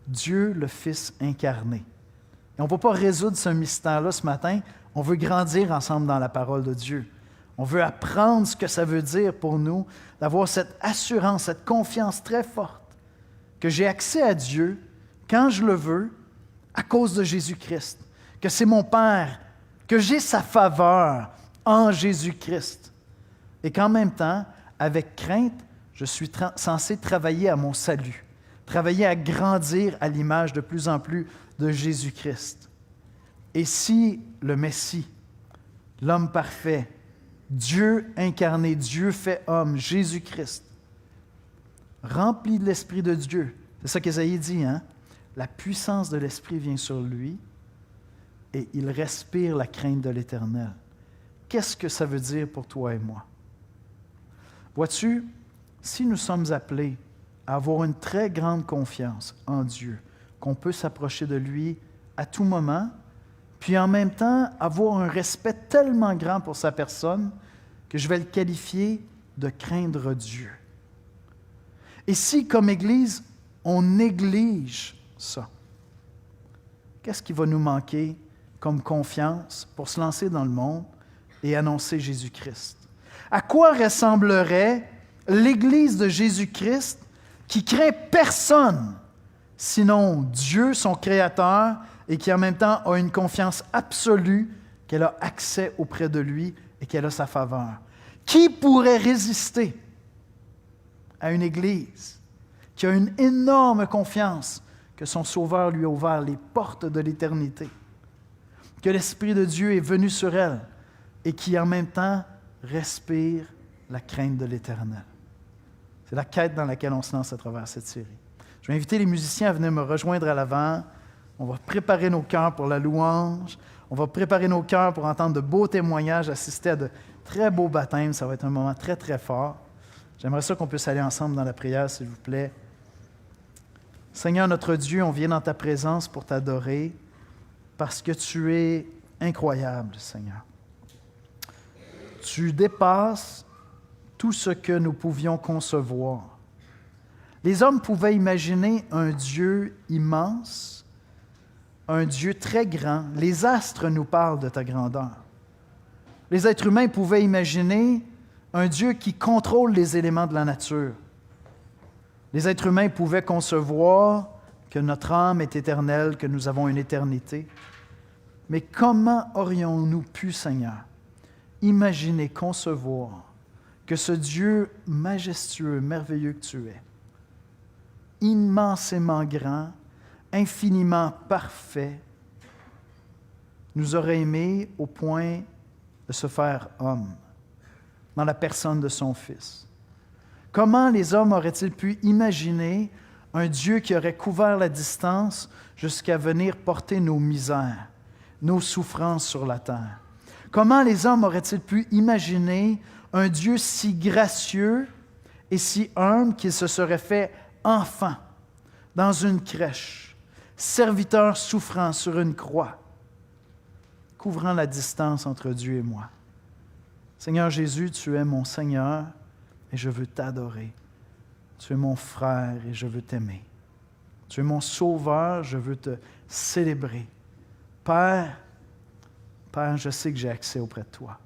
Speaker 4: Dieu le Fils incarné? Et on ne va pas résoudre ce mystère-là ce matin. On veut grandir ensemble dans la parole de Dieu. On veut apprendre ce que ça veut dire pour nous d'avoir cette assurance, cette confiance très forte que j'ai accès à Dieu quand je le veux à cause de Jésus-Christ, que c'est mon Père, que j'ai sa faveur en Jésus-Christ et qu'en même temps, avec crainte, je suis censé travailler à mon salut, travailler à grandir à l'image de plus en plus de Jésus-Christ. Et si le Messie, l'homme parfait, Dieu incarné, Dieu fait homme, Jésus-Christ, rempli de l'Esprit de Dieu, c'est ça qu'Ésaïe dit, hein? La puissance de l'Esprit vient sur lui et il respire la crainte de l'Éternel. Qu'est-ce que ça veut dire pour toi et moi? Vois-tu, si nous sommes appelés à avoir une très grande confiance en Dieu, qu'on peut s'approcher de lui à tout moment, puis en même temps avoir un respect tellement grand pour sa personne que je vais le qualifier de craindre Dieu. Et si, comme Église, on néglige ça, qu'est-ce qui va nous manquer comme confiance pour se lancer dans le monde et annoncer Jésus-Christ? À quoi ressemblerait l'Église de Jésus-Christ qui craint personne, sinon Dieu, son Créateur, et qui en même temps a une confiance absolue qu'elle a accès auprès de lui et qu'elle a sa faveur? Qui pourrait résister à une Église qui a une énorme confiance que son Sauveur lui a ouvert les portes de l'éternité, que l'Esprit de Dieu est venu sur elle et qui en même temps respire la crainte de l'Éternel? C'est la quête dans laquelle on se lance à travers cette série. Je vais inviter les musiciens à venir me rejoindre à l'avant. On va préparer nos cœurs pour la louange. On va préparer nos cœurs pour entendre de beaux témoignages, assister à de très beaux baptêmes. Ça va être un moment très, très fort. J'aimerais ça qu'on puisse aller ensemble dans la prière, s'il vous plaît. Seigneur notre Dieu, on vient dans ta présence pour t'adorer parce que tu es incroyable, Seigneur. Tu dépasses tout ce que nous pouvions concevoir. Les hommes pouvaient imaginer un Dieu immense, un Dieu très grand. Les astres nous parlent de ta grandeur. Les êtres humains pouvaient imaginer un Dieu qui contrôle les éléments de la nature. Les êtres humains pouvaient concevoir que notre âme est éternelle, que nous avons une éternité. Mais comment aurions-nous pu, Seigneur, imaginer, concevoir que ce Dieu majestueux, merveilleux que tu es, immensément grand, infiniment parfait, nous aurait aimés au point de se faire homme dans la personne de son Fils? Comment les hommes auraient-ils pu imaginer un Dieu qui aurait couvert la distance jusqu'à venir porter nos misères, nos souffrances sur la terre? Comment les hommes auraient-ils pu imaginer un Dieu si gracieux et si humble qu'il se serait fait enfant dans une crèche, serviteur souffrant sur une croix, couvrant la distance entre Dieu et moi? Seigneur Jésus, tu es mon Seigneur et je veux t'adorer. Tu es mon frère et je veux t'aimer. Tu es mon sauveur, je veux te célébrer. Père, je sais que j'ai accès auprès de toi.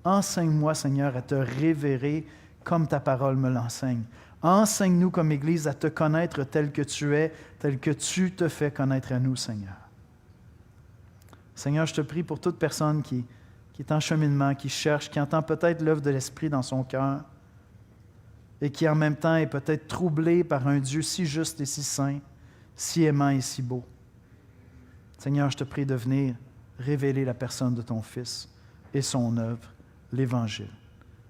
Speaker 4: Enseigne-moi, Seigneur, à te révérer comme ta parole me l'enseigne. Enseigne-nous comme Église à te connaître tel que tu es, tel que tu te fais connaître à nous, Seigneur. Seigneur, je te prie pour toute personne qui est en cheminement, qui cherche, qui entend peut-être l'œuvre de l'Esprit dans son cœur et qui en même temps est peut-être troublé par un Dieu si juste et si saint, si aimant et si beau. Seigneur, je te prie de venir révéler la personne de ton Fils et son œuvre, l'Évangile.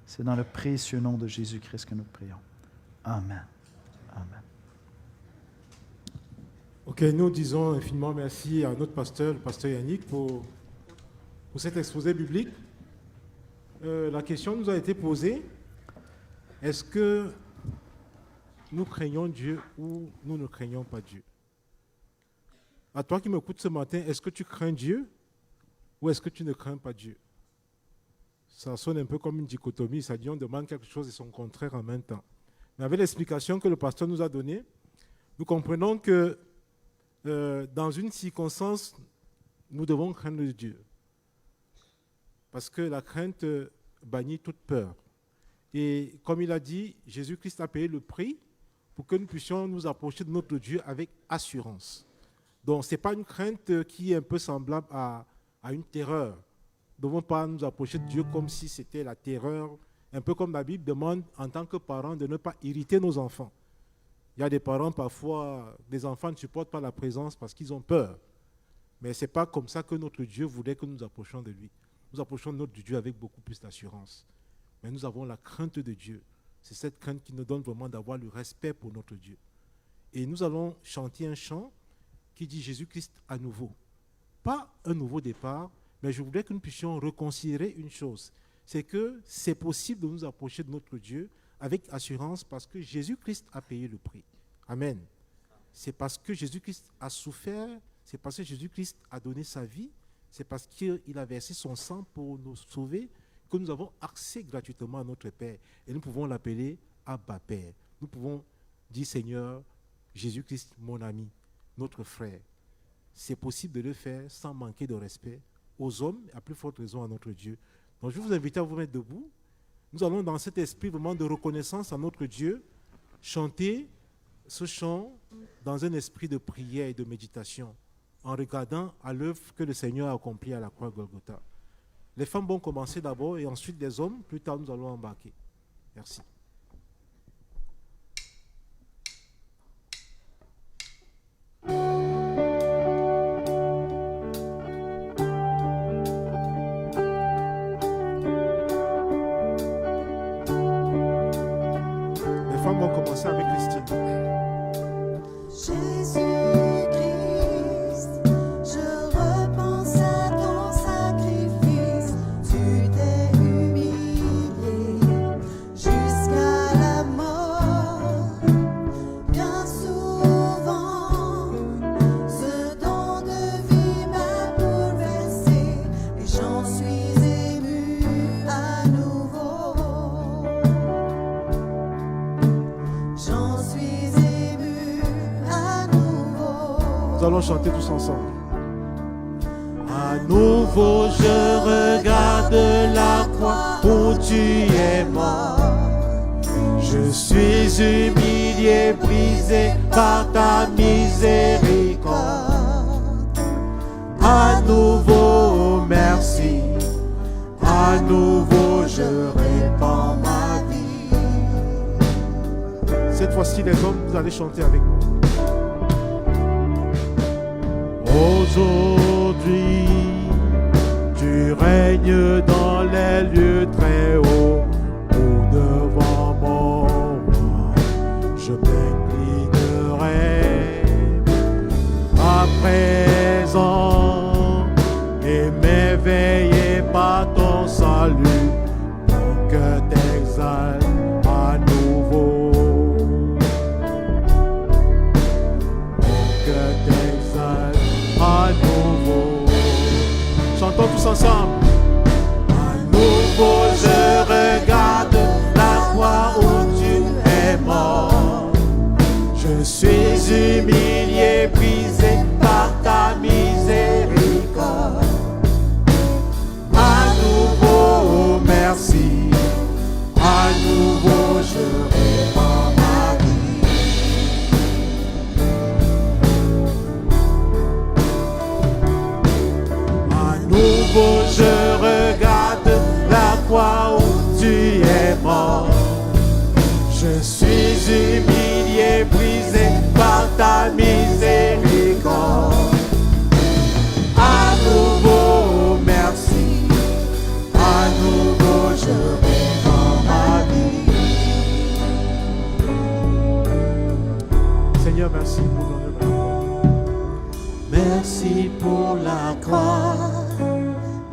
Speaker 4: C'est dans le précieux nom de Jésus-Christ que nous prions. Amen. Amen.
Speaker 1: Ok, nous disons infiniment merci à notre pasteur, le pasteur Yannick, pour cet exposé biblique. La question nous a été posée, est-ce que nous craignons Dieu ou nous ne craignons pas Dieu? À toi qui m'écoutes ce matin, est-ce que tu crains Dieu ou est-ce que tu ne crains pas Dieu? Ça sonne un peu comme une dichotomie, ça dit on demande quelque chose et son contraire en même temps. Mais avec l'explication que le pasteur nous a donnée, nous comprenons que dans une circonstance, nous devons craindre Dieu. Parce que la crainte bannit toute peur. Et comme il a dit, Jésus-Christ a payé le prix pour que nous puissions nous approcher de notre Dieu avec assurance. Donc, ce n'est pas une crainte qui est un peu semblable à une terreur. Nous ne devons pas nous approcher de Dieu comme si c'était la terreur, un peu comme la Bible demande en tant que parents de ne pas irriter nos enfants. Il y a des parents, parfois, des enfants ne supportent pas la présence parce qu'ils ont peur. Mais ce n'est pas comme ça que notre Dieu voulait que nous approchions de lui. Nous approchons de notre Dieu avec beaucoup plus d'assurance. Mais nous avons la crainte de Dieu. C'est cette crainte qui nous donne vraiment d'avoir le respect pour notre Dieu. Et nous allons chanter un chant qui dit Jésus-Christ à nouveau. Pas un nouveau départ, mais je voudrais que nous puissions reconsidérer une chose. C'est que c'est possible de nous approcher de notre Dieu avec assurance parce que Jésus-Christ a payé le prix. Amen. C'est parce que Jésus-Christ a souffert, c'est parce que Jésus-Christ a donné sa vie, c'est parce qu'il a versé son sang pour nous sauver que nous avons accès gratuitement à notre Père. Et nous pouvons l'appeler Abba Père. Nous pouvons dire Seigneur, Jésus-Christ, mon ami, notre frère. C'est possible de le faire sans manquer de respect aux hommes, à plus forte raison à notre Dieu. Donc je vais vous inviter à vous mettre debout. Nous allons dans cet esprit vraiment de reconnaissance à notre Dieu, chanter ce chant dans un esprit de prière et de méditation, en regardant à l'œuvre que le Seigneur a accomplie à la croix Golgotha. Les femmes vont commencer d'abord et ensuite les hommes. Plus tard, nous allons embarquer. Merci. Les femmes vont commencer avec Christine. Nous allons chanter tous ensemble.
Speaker 2: À nouveau je regarde la croix où tu es mort. Je suis humilié, brisé par ta miséricorde. À nouveau merci, à nouveau je répands ma vie.
Speaker 1: Cette fois-ci, les hommes, vous allez chanter avec moi.
Speaker 2: Aujourd'hui, tu règnes dans les lieux très hauts, au-devant mon roi, je m'inclinerai à présent et m'éveiller par ton salut, mon cœur t'exalte à nouveau. Mon cœur t'exalte à nouveau.
Speaker 1: Chantons tous ensemble.
Speaker 2: À nouveau je regarde la croix où tu es mort. Je suis humilié, brisé par ta miséricorde. À nouveau merci, à nouveau je répands ma vie. À nouveau je regarde la croix où tu es mort. Je suis humilié, brisé par ta miséricorde. À nouveau merci, à nouveau je répands ma vie.
Speaker 1: Seigneur, merci pour l'honneur de la croix.
Speaker 2: Merci pour la croix,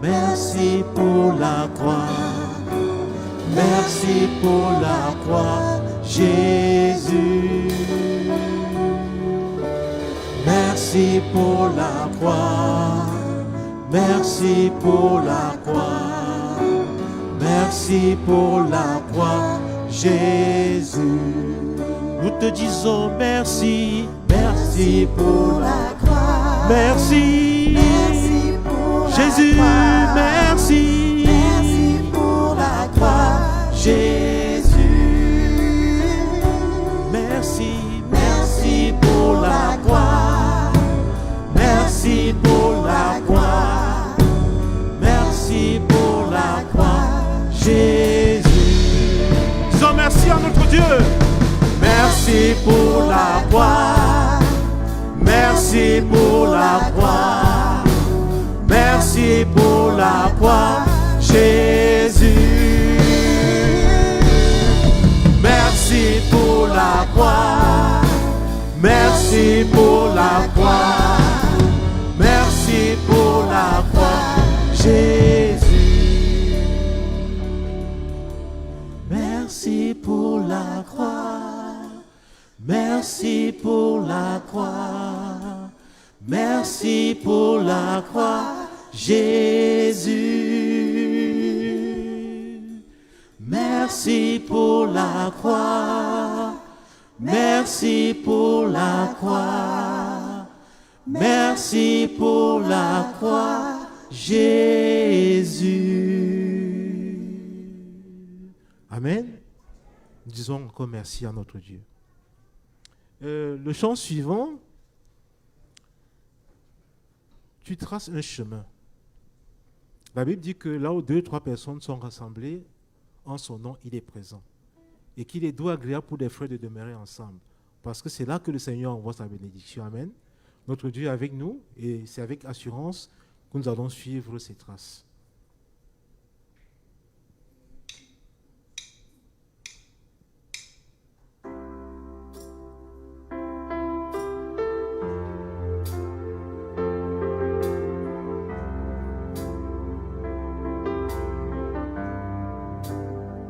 Speaker 2: merci pour la croix, merci pour la croix, Jésus. Merci pour la croix, merci pour la croix, merci pour la croix, Jésus. Nous te disons merci, merci pour la croix, merci,
Speaker 6: Merci pour la
Speaker 2: Jésus,
Speaker 6: croix.
Speaker 2: merci,
Speaker 6: Merci pour la croix.
Speaker 2: Jésus. Merci, merci pour la croix, merci pour la croix, merci pour la croix, Jésus. Disons merci à notre Dieu. Merci pour la croix, merci pour la croix, merci pour la croix, Jésus. Merci pour la croix, merci pour la croix, merci pour la croix, Jésus. Merci pour la croix, merci pour la croix, merci pour la croix, Jésus. Merci pour la croix, merci pour la croix, merci pour la croix, Jésus. Amen. Disons encore merci à notre Dieu. Le chant suivant, tu traces un chemin. La Bible dit que là où 2 ou 3 personnes sont rassemblées, en son nom, il est présent. Et qu'il est doux agréable pour des frères de demeurer ensemble. Parce que c'est là que le Seigneur envoie sa bénédiction. Amen. Notre Dieu est avec nous et c'est avec assurance que nous allons suivre ses traces.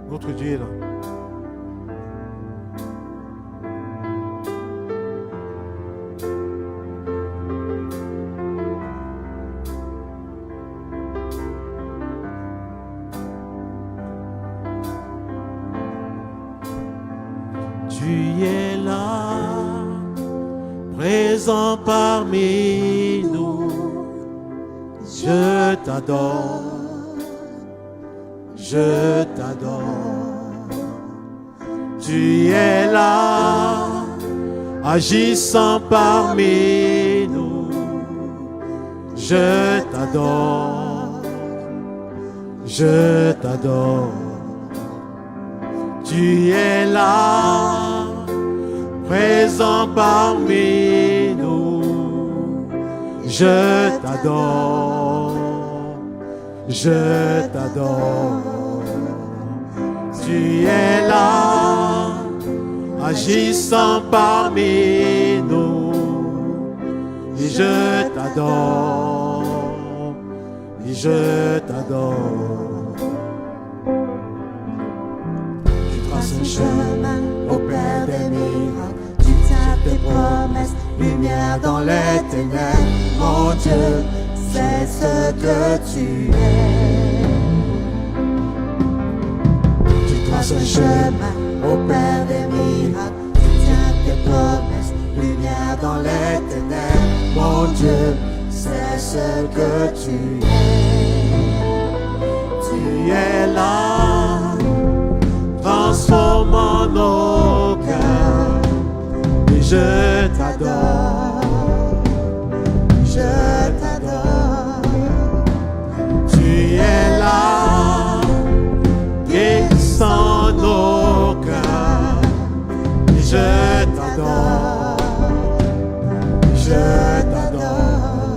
Speaker 2: Notre Dieu est là. Tu es là, présent parmi nous. Je t'adore. Je t'adore, tu es là, agissant parmi nous. Je t'adore, je t'adore, tu es là, présent parmi nous. Je t'adore, je t'adore. Tu es là, agissant parmi nous, et je t'adore, et je t'adore. Tu traces un chemin au Père des miracles, tu tiens tes promesses, lumière dans les ténèbres, mon Dieu, c'est ce que tu es. Un chemin au Père des miracles, tu tiens tes promesses, lumière dans les ténèbres, mon Dieu, c'est ce que tu es. Tu es là, transformant nos cœurs, et je t'adore, je t'adore. Tu es là, guérissant nos cœurs, et je t'adore, je t'adore.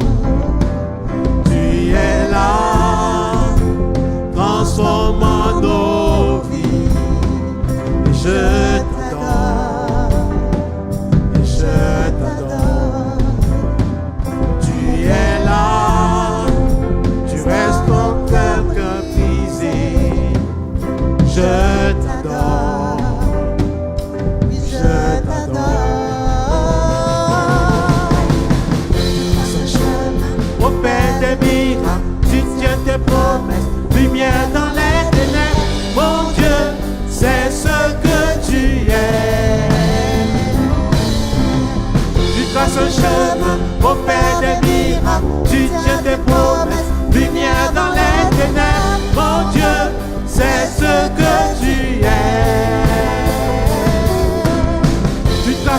Speaker 2: Tu es là, transformant nos vies, et je t'adore, et je t'adore. Tu es là, tu restes ton cœur brisé, je t'adore.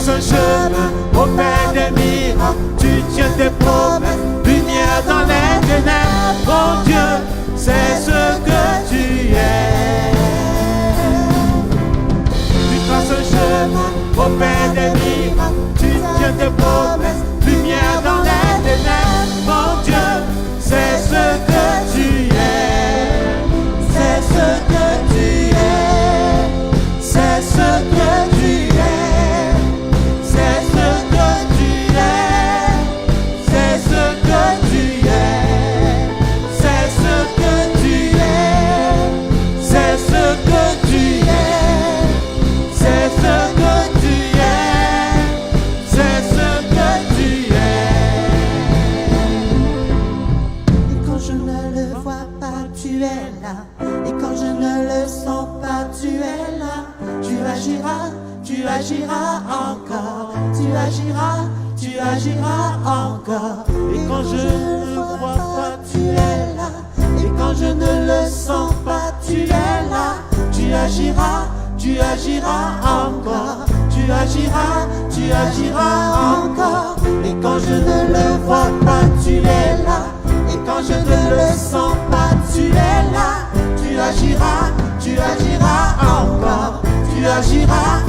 Speaker 1: traces un chemin au Père des miracles. Tu tiens tes promesses, lumière dans les ténèbres. Mon Dieu, c'est ce que tu es. Tu traces un chemin au Père des miracles. Tu tiens tes promesses, lumière dans les ténèbres. Mon Dieu, c'est ce que tu es.
Speaker 6: C'est ce que tu es. C'est ce que tu es. C'est ce que tu es. C'est ce que tu es. C'est ce que tu es. C'est ce que tu es. C'est ce que tu es. C'est ce que tu es. Et quand je ne le vois pas, tu es là. Et quand je ne le sens pas, tu es là. Tu agiras encore. Tu agiras encore. Et quand je ne le vois pas, tu es là. Et quand je ne le sens pas, tu es là. Tu agiras encore. Tu agiras encore. Et quand je ne le vois pas, tu es là. Et quand je ne le sens pas, tu es là. Tu agiras encore. Tu agiras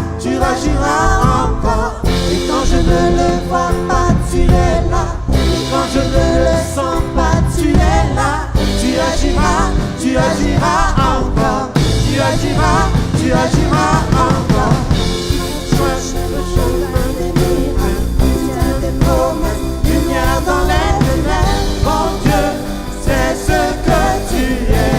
Speaker 6: encore. Et quand je ne le vois pas, tu es là. Et quand je ne le sens pas, tu es là. Tu agiras encore. Tu agiras encore. Cherche le chemin des miracles. Tu tiens tes promesses, lumière dans les ténèbres. Mon Dieu, c'est ce que tu es.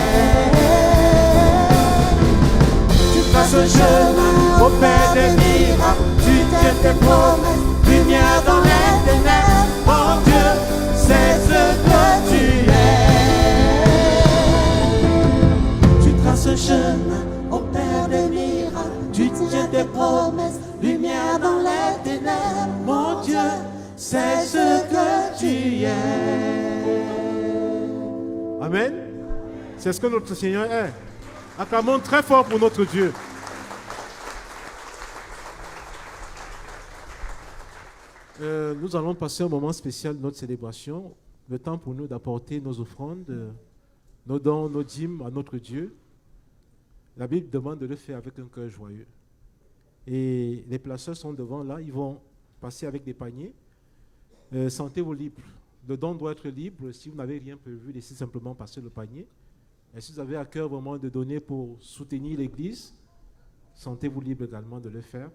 Speaker 6: Tu traces un chemin au Père des miracles. Tu tiens tes promesses, lumière dans les ténèbres. Mon Dieu, c'est ce que tu es. Tu traces un chemin au Père des miracles. Tu tiens tes promesses, lumière dans les ténèbres. Mon Dieu, c'est ce que tu es.
Speaker 1: Amen. C'est ce que notre Seigneur est. Acclamons très fort pour notre Dieu. Nous allons passer un moment spécial de notre célébration. Le temps pour nous d'apporter nos offrandes, nos dons, nos dîmes à notre Dieu. La Bible demande de le faire avec un cœur joyeux. Et les placeurs sont devant là, ils vont passer avec des paniers. Sentez-vous libre. Le don doit être libre. Si vous n'avez rien prévu, laissez simplement passer le panier. Et si vous avez à cœur vraiment de donner pour soutenir l'Église, sentez-vous libre également de le faire.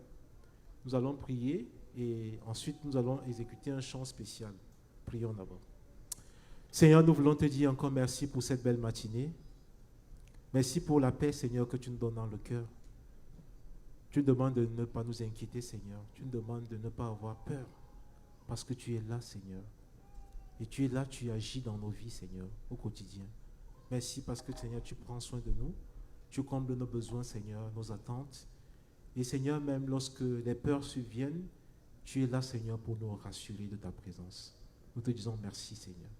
Speaker 1: Nous allons prier et ensuite nous allons exécuter un chant spécial. Prions d'abord. Seigneur, nous voulons te dire encore merci pour cette belle matinée. Merci pour la paix, Seigneur, que tu nous donnes dans le cœur. Tu nous demandes de ne pas nous inquiéter, Seigneur. Tu nous demandes de ne pas avoir peur parce que tu es là, Seigneur. Et tu es là, tu agis dans nos vies, Seigneur, au quotidien. Merci parce que, Seigneur, tu prends soin de nous. Tu combles nos besoins, Seigneur, nos attentes. Et, Seigneur, même lorsque les peurs surviennent, tu es là, Seigneur, pour nous rassurer de ta présence. Nous te disons merci, Seigneur,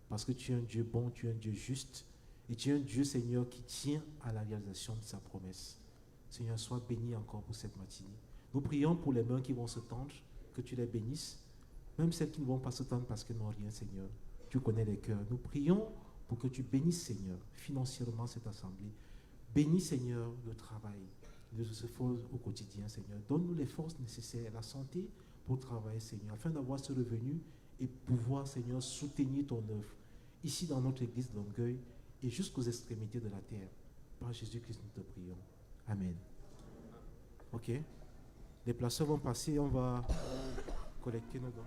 Speaker 1: parce que tu es un Dieu bon, tu es un Dieu juste, et tu es un Dieu, Seigneur, qui tient à la réalisation de sa promesse. Seigneur, sois béni encore pour cette matinée. Nous prions pour les mains qui vont se tendre, que tu les bénisses, même celles qui ne vont pas se tendre parce qu'elles n'ont rien, Seigneur. Tu connais les cœurs. Nous prions pour que tu bénisses, Seigneur, financièrement cette assemblée. Bénis, Seigneur, le travail, nos efforts au quotidien, Seigneur. Donne-nous les forces nécessaires, la santé pour travailler, Seigneur, afin d'avoir ce revenu et pouvoir, Seigneur, soutenir ton œuvre ici dans notre église de Longueuil et jusqu'aux extrémités de la terre. Par Jésus-Christ, nous te prions. Amen. Ok. Les placeurs vont passer, on va collecter nos dons.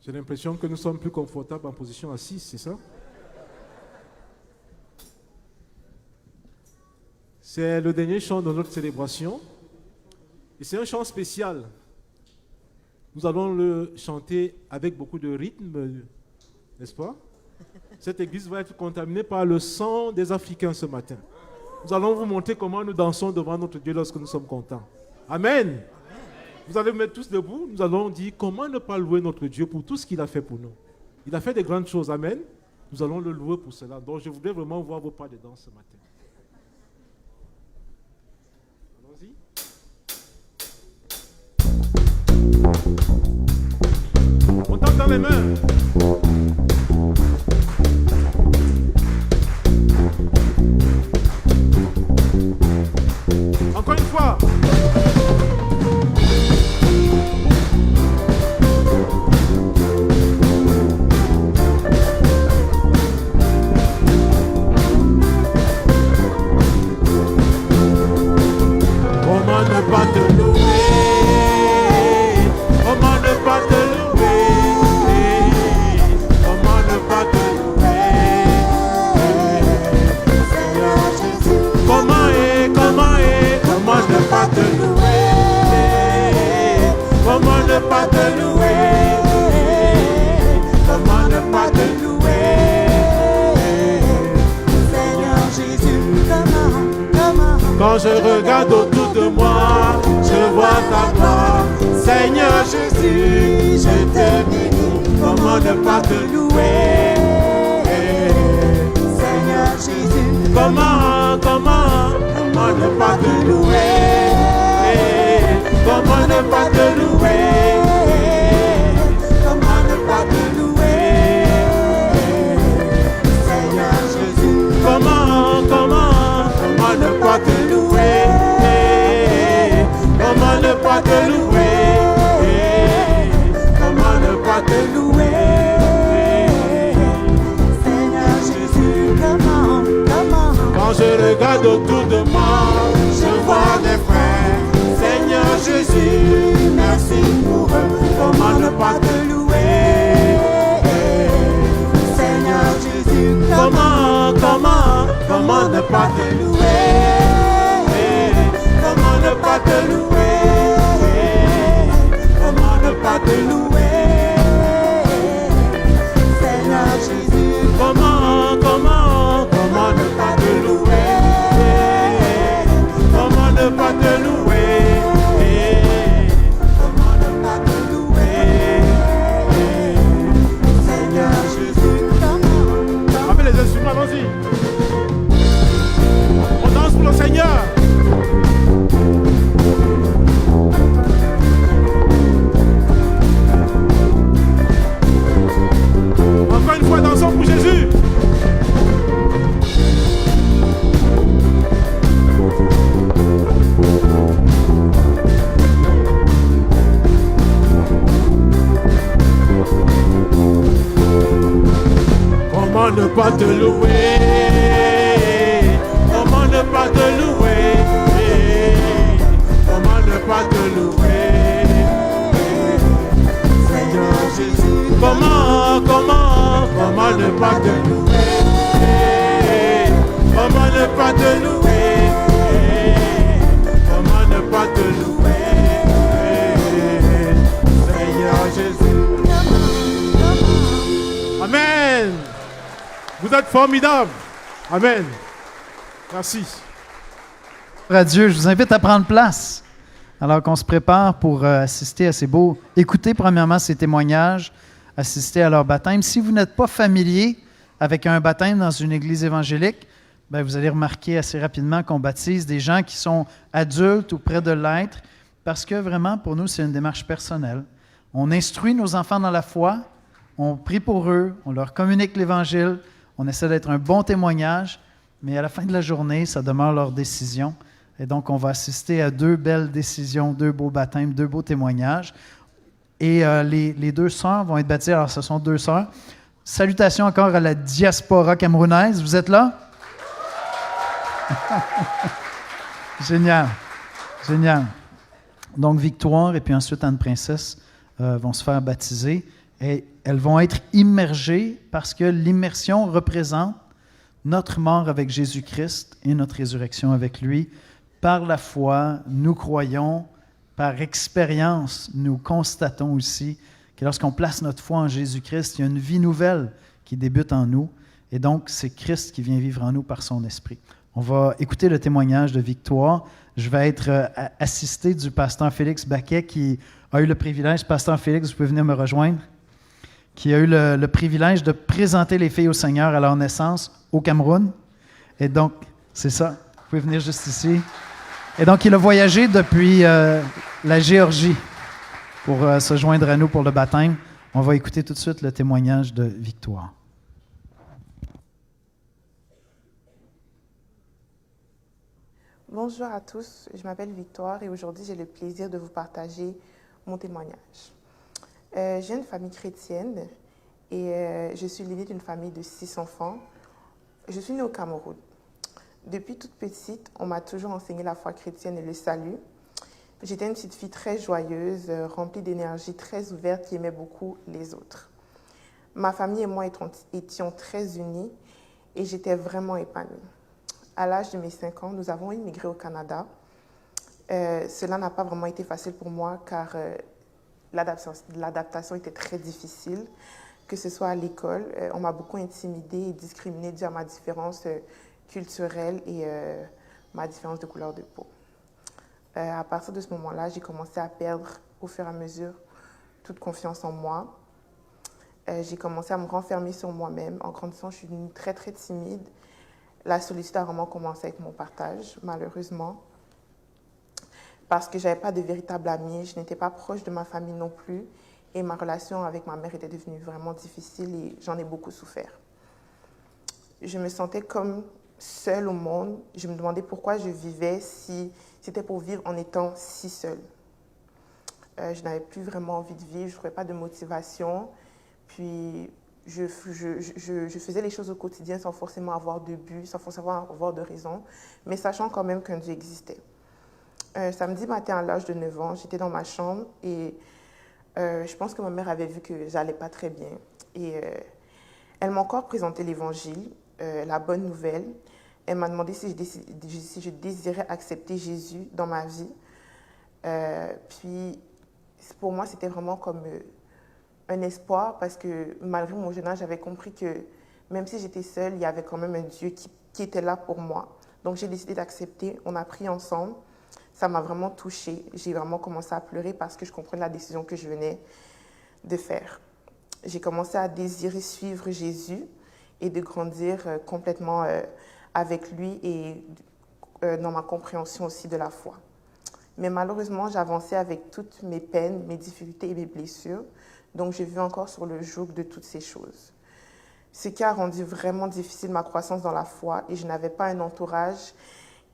Speaker 1: J'ai l'impression que nous sommes plus confortables en position assise, c'est ça? C'est le dernier chant de notre célébration. Et c'est un chant spécial. Nous allons le chanter avec beaucoup de rythme, n'est-ce pas? Cette église va être contaminée par le sang des Africains ce matin. Nous allons vous montrer comment nous dansons devant notre Dieu lorsque nous sommes contents. Amen. Vous allez vous mettre tous debout. Nous allons dire comment ne pas louer notre Dieu pour tout ce qu'il a fait pour nous. Il a fait des grandes choses. Amen. Nous allons le louer pour cela. Donc je voudrais vraiment voir vos pas de danse ce matin. Allons-y. On tape dans les mains. Encore une fois. Comment ne pas te louer? Comment ne pas te louer? Comment ne pas te louer? Seigneur Jésus. Comment ne pas te louer? Comment ne pas te louer? Comment ne pas te louer? Seigneur Jésus, comment? Quand je regarde autour de moi, je vois ta gloire. Seigneur Jésus, je te bénis. Comment ne pas te louer? Seigneur Jésus, comment ne pas te louer? Comment ne pas te louer? Comment ne pas te louer? Seigneur Jésus, comment ne pas te louer? Comment ne pas te louer? Comment ne pas te louer? Seigneur Jésus, comment? Quand je regarde autour de moi, je vois des frères. Seigneur Jésus, merci pour eux. Comment ne pas te louer? Seigneur Jésus, comment ne pas te louer? Comment ne pas te louer? Comment ne pas te louer? Seigneur Jésus, comment ne pas te louer? Comment ne pas te louer? Comment ne pas te louer? Seigneur Jésus, comment? Avec les instruments, allons-y. On danse pour le Seigneur. Encore une fois, dansons pour Jésus. Comment ne pas te louer? Comment ne pas te louer? Comment ne pas te louer? Seigneur Jésus, comment ne pas te louer? Comment ne pas te louer? Comment ne pas te louer? Seigneur Jésus. Amen. Vous êtes formidables. Amen. Merci.
Speaker 4: À Dieu, je vous invite à prendre place alors qu'on se prépare pour assister à ces beaux... Écoutez premièrement ces témoignages, assister à leur baptême. Si vous n'êtes pas familier avec un baptême dans une église évangélique, bien, vous allez remarquer assez rapidement qu'on baptise des gens qui sont adultes ou près de l'être, parce que vraiment, pour nous, c'est une démarche personnelle. On instruit nos enfants dans la foi, on prie pour eux, on leur communique l'Évangile, on essaie d'être un bon témoignage, mais à la fin de la journée, ça demeure leur décision. Et donc, on va assister à 2 belles décisions, 2 beaux baptêmes, 2 beaux témoignages. Et les 2 sœurs vont être baptisées. Alors, ce sont 2 sœurs. Salutations encore à la diaspora camerounaise. Vous êtes là? Génial. Génial. Donc, Victoire et puis ensuite Anne-Princesse vont se faire baptiser. Et elles vont être immergées parce que l'immersion représente notre mort avec Jésus-Christ et notre résurrection avec lui. Par la foi, nous croyons, par expérience, nous constatons aussi que lorsqu'on place notre foi en Jésus-Christ, il y a une vie nouvelle qui débute en nous. Et donc, c'est Christ qui vient vivre en nous par son esprit. On va écouter le témoignage de Victoire. Je vais être assisté du pasteur Félix Baquet qui a eu le privilège, pasteur Félix, vous pouvez venir me rejoindre, qui a eu le privilège de présenter les filles au Seigneur à leur naissance au Cameroun. Et donc, c'est ça, vous pouvez venir juste ici. Et donc, il a voyagé depuis la Géorgie pour se joindre à nous pour le baptême. On va écouter tout de suite le témoignage de Victoire.
Speaker 7: Bonjour à tous, je m'appelle Victoire et aujourd'hui j'ai le plaisir de vous partager mon témoignage. J'ai une famille chrétienne et je suis l'aînée d'une famille de 6 enfants. Je suis née au Cameroun. Depuis toute petite, on m'a toujours enseigné la foi chrétienne et le salut. J'étais une petite fille très joyeuse, remplie d'énergie, très ouverte, qui aimait beaucoup les autres. Ma famille et moi étions très unis et j'étais vraiment épanouie. À l'âge de mes 5 ans, nous avons immigré au Canada. Cela n'a pas vraiment été facile pour moi car l'adaptation était très difficile, que ce soit à l'école. On m'a beaucoup intimidée et discriminée dû à ma différence culturelle et ma différence de couleur de peau. À partir de ce moment-là, j'ai commencé à perdre au fur et à mesure toute confiance en moi. J'ai commencé à me renfermer sur moi-même. En grandissant, je suis devenue très, très timide. La solitude a vraiment commencé avec mon partage, malheureusement, parce que je n'avais pas de véritable amie, je n'étais pas proche de ma famille non plus, et ma relation avec ma mère était devenue vraiment difficile et j'en ai beaucoup souffert. Je me sentais comme seule au monde, je me demandais pourquoi je vivais si c'était pour vivre en étant si seule. Je n'avais plus vraiment envie de vivre, je ne trouvais pas de motivation, puis je faisais les choses au quotidien sans forcément avoir de but, sans forcément avoir de raison, mais sachant quand même qu'un Dieu existait. Samedi matin, à l'âge de 9 ans, j'étais dans ma chambre et je pense que ma mère avait vu que j'allais pas très bien. Et elle m'a encore présenté l'évangile, la bonne nouvelle. Elle m'a demandé si je désirais accepter Jésus dans ma vie. Puis pour moi, c'était vraiment comme un espoir parce que malgré mon jeune âge, j'avais compris que même si j'étais seule, il y avait quand même un Dieu qui était là pour moi. Donc j'ai décidé d'accepter, on a prié ensemble. Ça m'a vraiment touchée. J'ai vraiment commencé à pleurer parce que je comprenais la décision que je venais de faire. J'ai commencé à désirer suivre Jésus et de grandir complètement avec lui et dans ma compréhension aussi de la foi. Mais malheureusement, j'avançais avec toutes mes peines, mes difficultés et mes blessures. Donc, je vis encore sur le joug de toutes ces choses. Ce qui a rendu vraiment difficile ma croissance dans la foi et je n'avais pas un entourage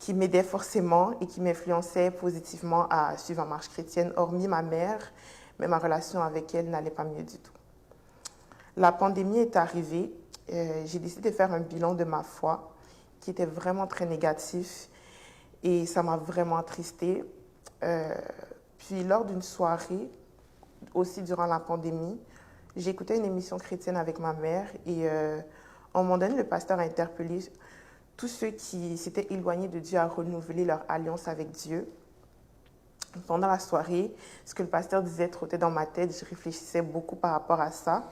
Speaker 7: qui m'aidait forcément et qui m'influençait positivement à suivre la marche chrétienne, hormis ma mère, mais ma relation avec elle n'allait pas mieux du tout. La pandémie est arrivée, j'ai décidé de faire un bilan de ma foi qui était vraiment très négatif et ça m'a vraiment attristée. Puis lors d'une soirée, aussi durant la pandémie, j'écoutais une émission chrétienne avec ma mère et à un moment donné, le pasteur a interpellé tous ceux qui s'étaient éloignés de Dieu à renouveler leur alliance avec Dieu. Pendant la soirée, ce que le pasteur disait trottait dans ma tête, je réfléchissais beaucoup par rapport à ça.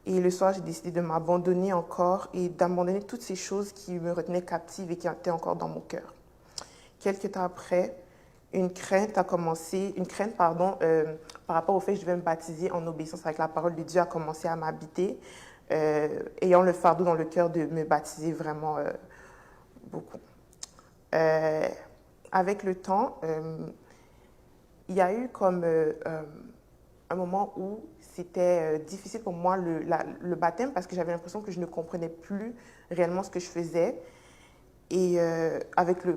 Speaker 7: Et le soir, j'ai décidé de m'abandonner encore et d'abandonner toutes ces choses qui me retenaient captive et qui étaient encore dans mon cœur. Quelques temps après, une crainte par rapport au fait que je devais me baptiser en obéissance avec la parole de Dieu a commencé à m'habiter, ayant le fardeau dans le cœur de me baptiser vraiment beaucoup. Avec le temps, il y a eu comme un moment où c'était difficile pour moi le baptême parce que j'avais l'impression que je ne comprenais plus réellement ce que je faisais. Et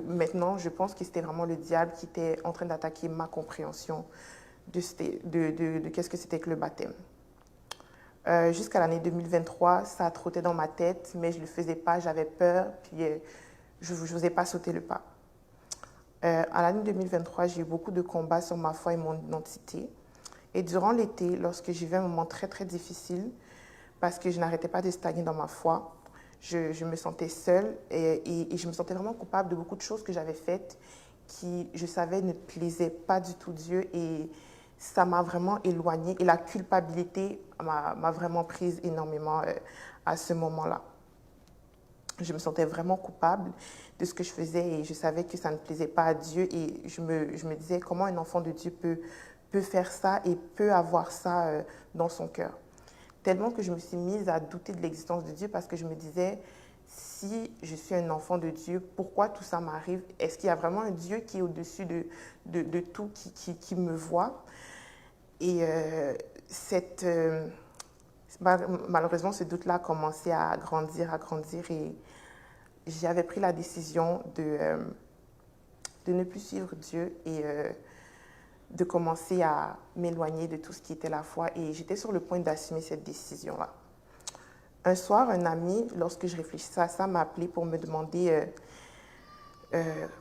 Speaker 7: maintenant, je pense que c'était vraiment le diable qui était en train d'attaquer ma compréhension de qu'est-ce que c'était que le baptême. Jusqu'à l'année 2023, ça trottait dans ma tête, mais je ne le faisais pas, j'avais peur, puis je n'osais pas sauter le pas. À l'année 2023, j'ai eu beaucoup de combats sur ma foi et mon identité. Et durant l'été, lorsque j'ai vu un moment très, très difficile, parce que je n'arrêtais pas de stagner dans ma foi, je me sentais seule et je me sentais vraiment coupable de beaucoup de choses que j'avais faites qui, je savais, ne plaisaient pas du tout Dieu et ça m'a vraiment éloignée et la culpabilité m'a vraiment prise énormément à ce moment-là. Je me sentais vraiment coupable de ce que je faisais et je savais que ça ne plaisait pas à Dieu. Et je me disais comment un enfant de Dieu peut faire ça et peut avoir ça dans son cœur. Tellement que je me suis mise à douter de l'existence de Dieu parce que je me disais, si je suis un enfant de Dieu, pourquoi tout ça m'arrive? Est-ce qu'il y a vraiment un Dieu qui est au-dessus de tout, qui me voit? Et malheureusement, ce doute-là a commencé à grandir et j'avais pris la décision de ne plus suivre Dieu et de commencer à m'éloigner de tout ce qui était la foi. Et j'étais sur le point d'assumer cette décision-là. Un soir, un ami, lorsque je réfléchissais à ça, m'a appelé pour me demander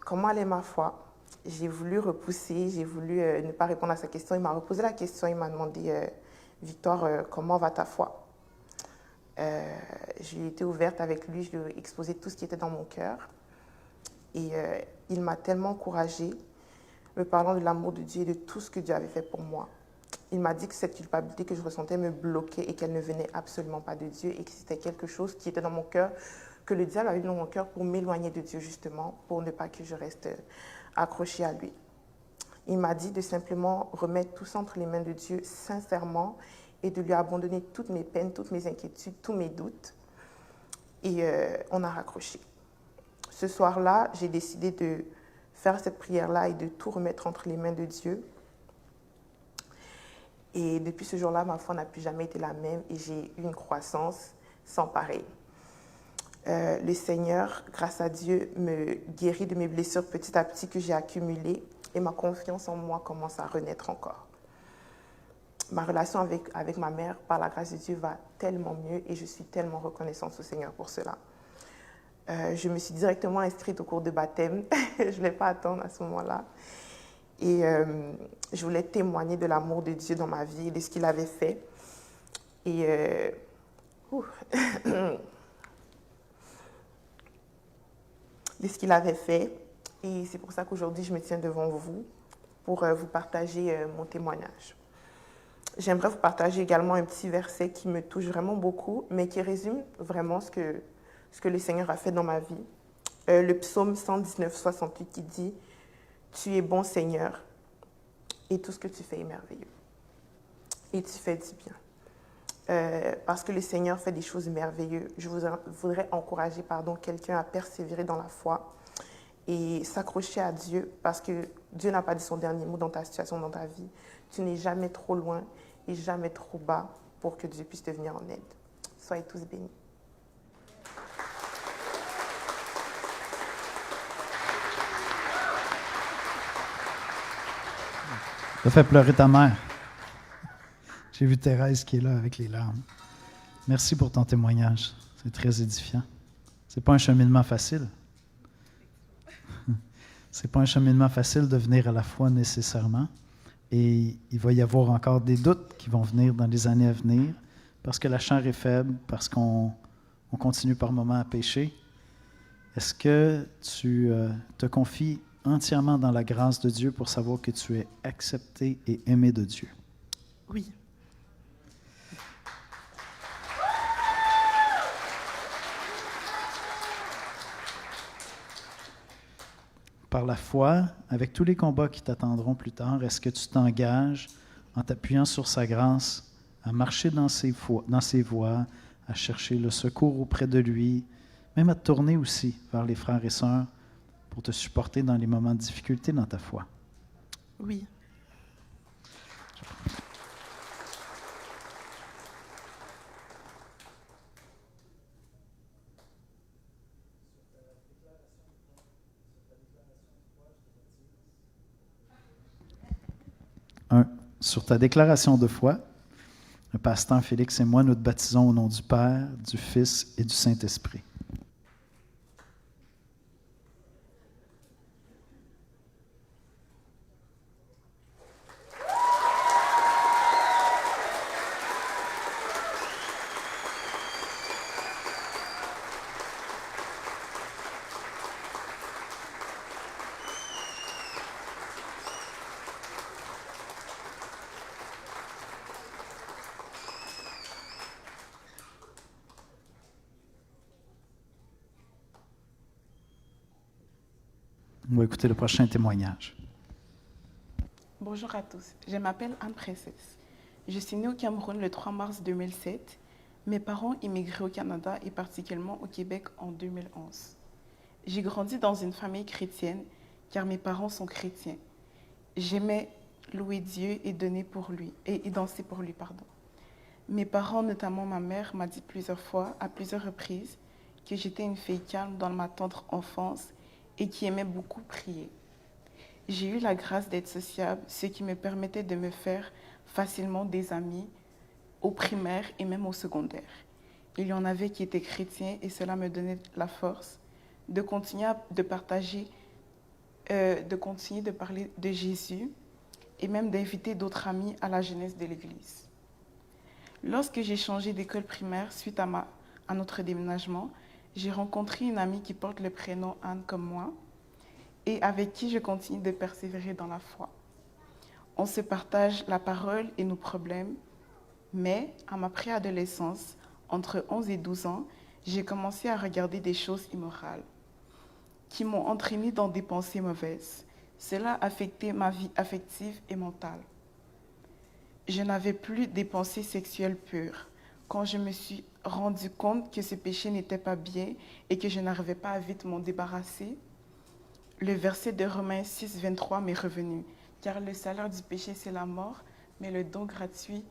Speaker 7: comment allait ma foi. J'ai voulu repousser, j'ai voulu ne pas répondre à sa question. Il m'a reposé la question, il m'a demandé Victoire, comment va ta foi? J'ai été ouverte avec lui, je lui ai exposé tout ce qui était dans mon cœur. Et il m'a tellement encouragée, me parlant de l'amour de Dieu et de tout ce que Dieu avait fait pour moi. Il m'a dit que cette culpabilité que je ressentais me bloquait et qu'elle ne venait absolument pas de Dieu et que c'était quelque chose qui était dans mon cœur, que le diable avait mis dans mon cœur pour m'éloigner de Dieu justement, pour ne pas que je reste accrochée à lui. Il m'a dit de simplement remettre tout ça entre les mains de Dieu sincèrement et de lui abandonner toutes mes peines, toutes mes inquiétudes, tous mes doutes. Et on a raccroché. Ce soir-là, j'ai décidé de faire cette prière-là et de tout remettre entre les mains de Dieu. Et depuis ce jour-là, ma foi n'a plus jamais été la même et j'ai eu une croissance sans pareil. Le Seigneur, grâce à Dieu, me guérit de mes blessures petit à petit que j'ai accumulées et ma confiance en moi commence à renaître encore. Ma relation avec ma mère, par la grâce de Dieu, va tellement mieux et je suis tellement reconnaissante au Seigneur pour cela. Je me suis directement inscrite au cours de baptême. Je ne voulais pas attendre à ce moment-là. Et je voulais témoigner de l'amour de Dieu dans ma vie, de ce qu'il avait fait. Et de ce qu'il avait fait. Et c'est pour ça qu'aujourd'hui, je me tiens devant vous pour vous partager mon témoignage. J'aimerais vous partager également un petit verset qui me touche vraiment beaucoup, mais qui résume vraiment ce que le Seigneur a fait dans ma vie. Le psaume 119, 68 qui dit « Tu es bon Seigneur, et tout ce que tu fais est merveilleux. Et tu fais du bien. » Parce que le Seigneur fait des choses merveilleuses. Je voudrais encourager quelqu'un à persévérer dans la foi et s'accrocher à Dieu parce que Dieu n'a pas dit son dernier mot dans ta situation, dans ta vie. Tu n'es jamais trop loin et jamais trop bas pour que Dieu puisse te venir en aide. Soyez tous bénis.
Speaker 4: Ça fait pleurer ta mère. J'ai vu Thérèse qui est là avec les larmes. Merci pour ton témoignage. C'est très édifiant. C'est pas un cheminement facile. C'est pas un cheminement facile de venir à la foi nécessairement. Et il va y avoir encore des doutes qui vont venir dans les années à venir parce que la chair est faible, parce qu'on continue par moments à pécher. Est-ce que tu te confies entièrement dans la grâce de Dieu pour savoir que tu es accepté et aimé de Dieu?
Speaker 7: Oui.
Speaker 4: Par la foi, avec tous les combats qui t'attendront plus tard, est-ce que tu t'engages en t'appuyant sur sa grâce à marcher dans ses voies, à chercher le secours auprès de lui, même à te tourner aussi vers les frères et sœurs pour te supporter dans les moments de difficulté dans ta foi?
Speaker 7: Oui.
Speaker 4: Sur ta déclaration de foi, le pasteur Félix et moi, nous te baptisons au nom du Père, du Fils et du Saint-Esprit. On va écouter le prochain témoignage.
Speaker 7: Bonjour à tous, je m'appelle Anne Princesse. Je suis née au Cameroun le 3 mars 2007. Mes parents immigraient au Canada et particulièrement au Québec en 2011. J'ai grandi dans une famille chrétienne car mes parents sont chrétiens. J'aimais louer Dieu et donner pour lui et danser pour lui, pardon. Mes parents, notamment ma mère, m'a dit plusieurs fois, à plusieurs reprises, que j'étais une fille calme dans ma tendre enfance et qui aimait beaucoup prier. J'ai eu la grâce d'être sociable, ce qui me permettait de me faire facilement des amis au primaire et même au secondaire. Il y en avait qui étaient chrétiens et cela me donnait la force de continuer de partager, de continuer de parler de Jésus et même d'inviter d'autres amis à la jeunesse de l'Église. Lorsque j'ai changé d'école primaire suite à notre déménagement, j'ai rencontré une amie qui porte le prénom Anne comme moi et avec qui je continue de persévérer dans la foi. On se partage la parole et nos problèmes, mais à ma préadolescence, entre 11 et 12 ans, j'ai commencé à regarder des choses immorales qui m'ont entraînée dans des pensées mauvaises. Cela a affecté ma vie affective et mentale. Je n'avais plus des pensées sexuelles pures. Quand je me suis rendu compte que ce péché n'était pas bien et que je n'arrivais pas à vite m'en débarrasser, le verset de Romains 6, 23 m'est revenu. Car le salaire du péché, c'est la mort, mais le don gratuit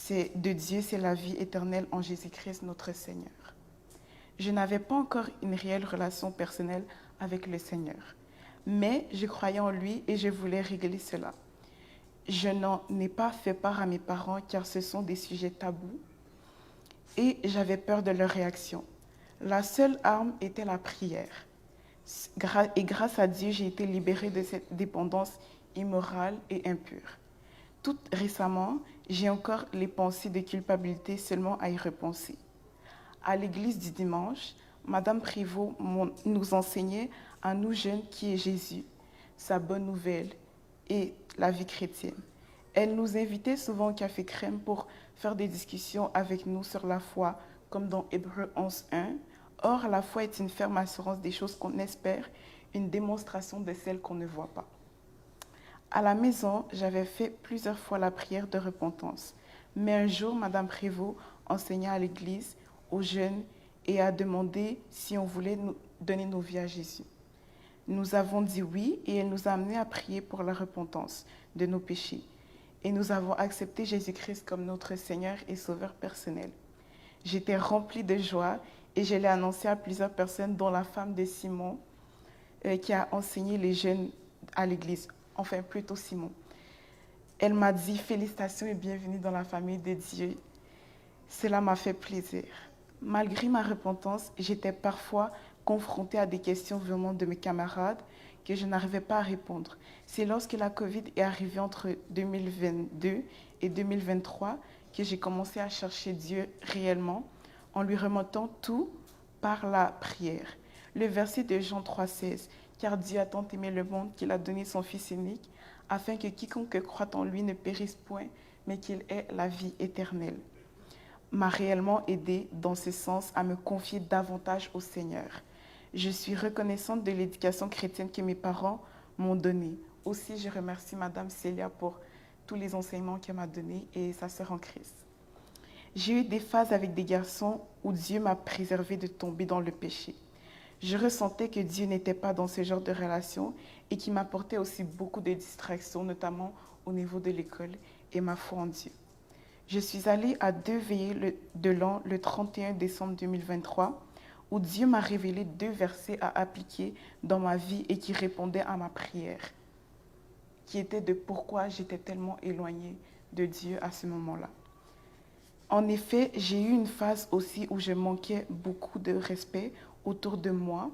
Speaker 7: de Dieu, c'est la vie éternelle en Jésus-Christ, notre Seigneur. Je n'avais pas encore une réelle relation personnelle avec le Seigneur, mais je croyais en lui et je voulais régler cela. Je n'en ai pas fait part à mes parents car ce sont des sujets tabous et j'avais peur de leur réaction. La seule arme était la prière. Et grâce à Dieu, j'ai été libérée de cette dépendance immorale et impure. Tout récemment, j'ai encore les pensées de culpabilité seulement à y repenser. À l'église du dimanche, Madame Prévost nous enseignait à nous jeunes qui est Jésus, sa bonne nouvelle et la vie chrétienne. Elle nous invitait souvent au café crème pour faire des discussions avec nous sur la foi, comme dans Hébreux 11.1. Or, la foi est une ferme assurance des choses qu'on espère, une démonstration de celles qu'on ne voit pas. À la maison, j'avais fait plusieurs fois la prière de repentance. Mais un jour, Madame Prévost enseigna à l'église, aux jeunes, et a demandé si on voulait nous donner nos vies à Jésus. Nous avons dit oui et elle nous a amenés à prier pour la repentance de nos péchés. Et nous avons accepté Jésus-Christ comme notre Seigneur et Sauveur personnel. J'étais remplie de joie et je l'ai annoncé à plusieurs personnes, dont la femme de Simon, qui a enseigné les jeunes à l'église, enfin plutôt Simon. Elle m'a dit « Félicitations et bienvenue dans la famille de Dieu ». Cela m'a fait plaisir. Malgré ma repentance, j'étais parfois confrontée à des questions venant de mes camarades que je n'arrivais pas à répondre. C'est lorsque la COVID est arrivée entre 2022 et 2023 que j'ai commencé à chercher Dieu réellement en lui remontant tout par la prière. Le verset de Jean 3,16 « Car Dieu a tant aimé le monde qu'il a donné son Fils unique, afin que quiconque croit en lui ne périsse point, mais qu'il ait la vie éternelle » m'a réellement aidée dans ce sens à me confier davantage au Seigneur. Je suis reconnaissante de l'éducation chrétienne que mes parents m'ont donnée. Aussi, je remercie Madame Célia pour tous les enseignements qu'elle m'a donnés et sa sœur en Christ. J'ai eu des phases avec des garçons où Dieu m'a préservée de tomber dans le péché. Je ressentais que Dieu n'était pas dans ce genre de relation et qu'il m'apportait aussi beaucoup de distractions, notamment au niveau de l'école et ma foi en Dieu. Je suis allée à 2 veillées de l'an le 31 décembre 2023 où Dieu m'a révélé 2 versets à appliquer dans ma vie et qui répondaient à ma prière, qui était de pourquoi j'étais tellement éloignée de Dieu à ce moment-là. En effet, j'ai eu une phase aussi où je manquais beaucoup de respect autour de moi.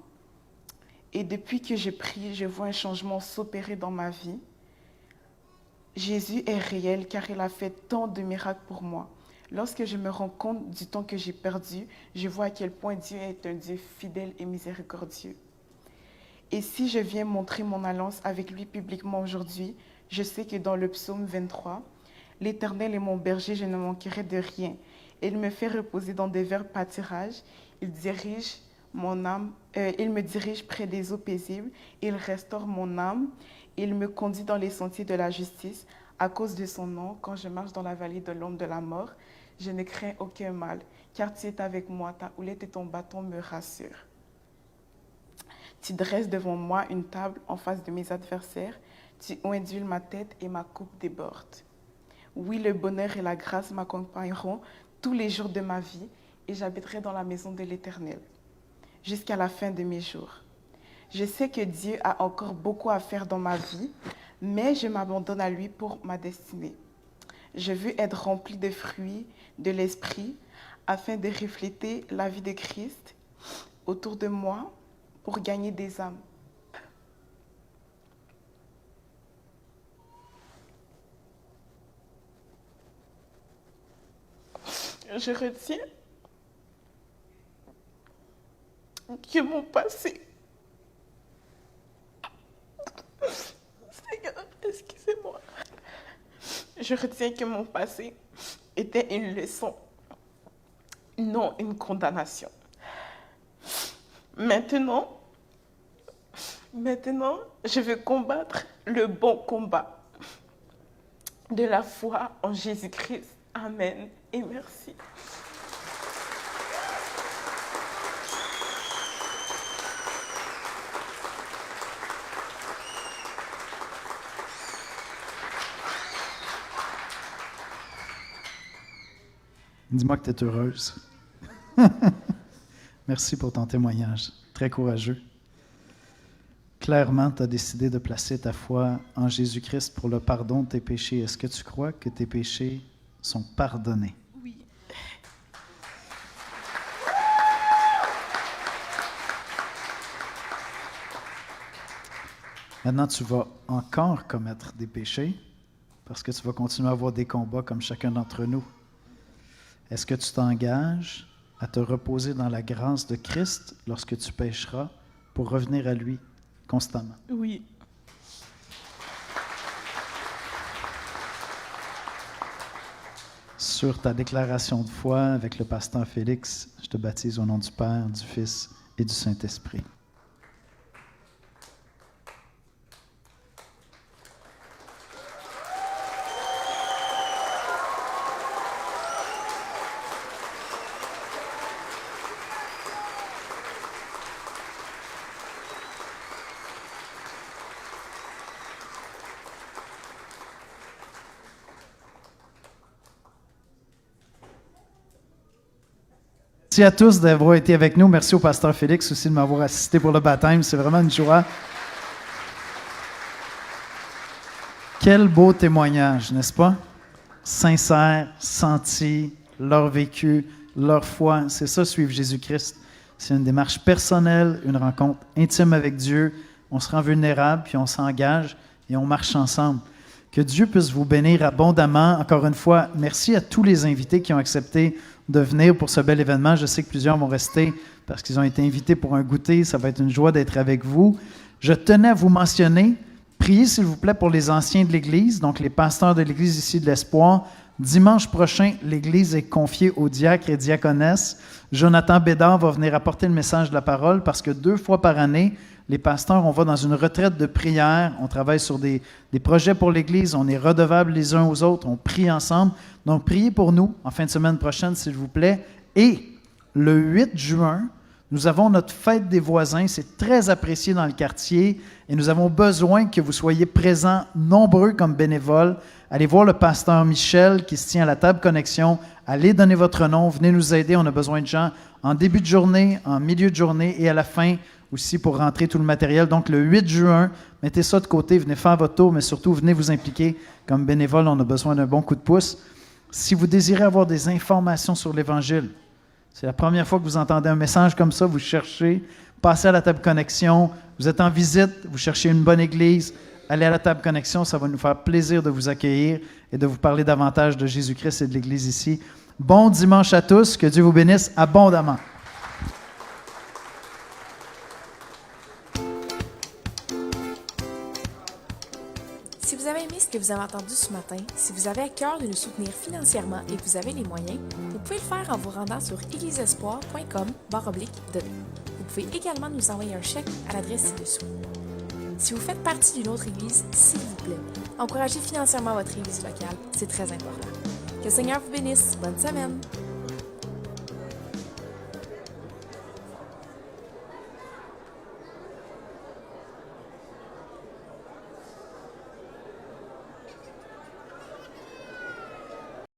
Speaker 7: Et depuis que je prie, je vois un changement s'opérer dans ma vie. Jésus est réel car il a fait tant de miracles pour moi. Lorsque je me rends compte du temps que j'ai perdu, je vois à quel point Dieu est un Dieu fidèle et miséricordieux. Et si je viens montrer mon alliance avec lui publiquement aujourd'hui, je sais que dans le psaume 23, « L'Éternel est mon berger, je ne manquerai de rien. Il me fait reposer dans des verts pâturages. Il dirige mon âme. Il me dirige près des eaux paisibles. Il restaure mon âme. Il me conduit dans les sentiers de la justice. À cause de son nom, quand je marche dans la vallée de l'ombre de la mort, je ne crains aucun mal, car tu es avec moi, ta houlette et ton bâton me rassurent. Tu dresses devant moi une table en face de mes adversaires. Tu ondules ma tête et ma coupe déborde. Oui, le bonheur et la grâce m'accompagneront tous les jours de ma vie et j'habiterai dans la maison de l'Éternel jusqu'à la fin de mes jours. Je sais que Dieu a encore beaucoup à faire dans ma vie, mais je m'abandonne à lui pour ma destinée. Je veux être rempli de fruits de l'Esprit afin de refléter la vie de Christ autour de moi pour gagner des âmes. Je retiens que mon passé... Seigneur, excusez-moi. Je retiens que mon passé était une leçon, non une condamnation. Maintenant, je veux combattre le bon combat de la foi en Jésus-Christ. Amen et merci.
Speaker 4: Dis-moi que tu es heureuse. Merci pour ton témoignage. Très courageux. Clairement, tu as décidé de placer ta foi en Jésus-Christ pour le pardon de tes péchés. Est-ce que tu crois que tes péchés sont pardonnés?
Speaker 7: Oui.
Speaker 4: Maintenant, tu vas encore commettre des péchés parce que tu vas continuer à avoir des combats comme chacun d'entre nous. Est-ce que tu t'engages à te reposer dans la grâce de Christ lorsque tu pécheras pour revenir à lui constamment?
Speaker 7: Oui.
Speaker 4: Sur ta déclaration de foi avec le pasteur Félix, je te baptise au nom du Père, du Fils et du Saint-Esprit. Merci à tous d'avoir été avec nous. Merci au pasteur Félix aussi de m'avoir assisté pour le baptême. C'est vraiment une joie. Quel beau témoignage, n'est-ce pas? Sincère, senti, leur vécu, leur foi. C'est ça, suivre Jésus-Christ. C'est une démarche personnelle, une rencontre intime avec Dieu. On se rend vulnérable, puis on s'engage et on marche ensemble. Que Dieu puisse vous bénir abondamment. Encore une fois, merci à tous les invités qui ont accepté de venir pour ce bel événement. Je sais que plusieurs vont rester parce qu'ils ont été invités pour un goûter. Ça va être une joie d'être avec vous. Je tenais à vous mentionner, priez s'il vous plaît pour les anciens de l'Église, donc les pasteurs de l'Église ici de l'Espoir. Dimanche prochain, l'Église est confiée aux diacres et diaconesses. Jonathan Bédard va venir apporter le message de la parole parce que 2 fois par année, les pasteurs, on va dans une retraite de prière, on travaille sur des projets pour l'Église, on est redevables les uns aux autres, on prie ensemble. Donc, priez pour nous en fin de semaine prochaine, s'il vous plaît. Et le 8 juin, nous avons notre fête des voisins. C'est très apprécié dans le quartier et nous avons besoin que vous soyez présents, nombreux comme bénévoles. Allez voir le pasteur Michel qui se tient à la table connexion. Allez donner votre nom, venez nous aider. On a besoin de gens en début de journée, en milieu de journée et à la fin aussi pour rentrer tout le matériel. Donc, le 8 juin, mettez ça de côté, venez faire votre tour, mais surtout, venez vous impliquer comme bénévole. On a besoin d'un bon coup de pouce. Si vous désirez avoir des informations sur l'Évangile, c'est la première fois que vous entendez un message comme ça, vous cherchez, passez à la table connexion, vous êtes en visite, vous cherchez une bonne église, allez à la table connexion, ça va nous faire plaisir de vous accueillir et de vous parler davantage de Jésus-Christ et de l'Église ici. Bon dimanche à tous, que Dieu vous bénisse abondamment.
Speaker 8: Si vous avez aimé ce que vous avez entendu ce matin, si vous avez à cœur de nous soutenir financièrement et que vous avez les moyens, vous pouvez le faire en vous rendant sur égliseespoir.com/donner. Vous pouvez également nous envoyer un chèque à l'adresse ci-dessous. Si vous faites partie d'une autre église, s'il vous plaît, encouragez financièrement votre église locale, c'est très important. Que le Seigneur vous bénisse. Bonne semaine!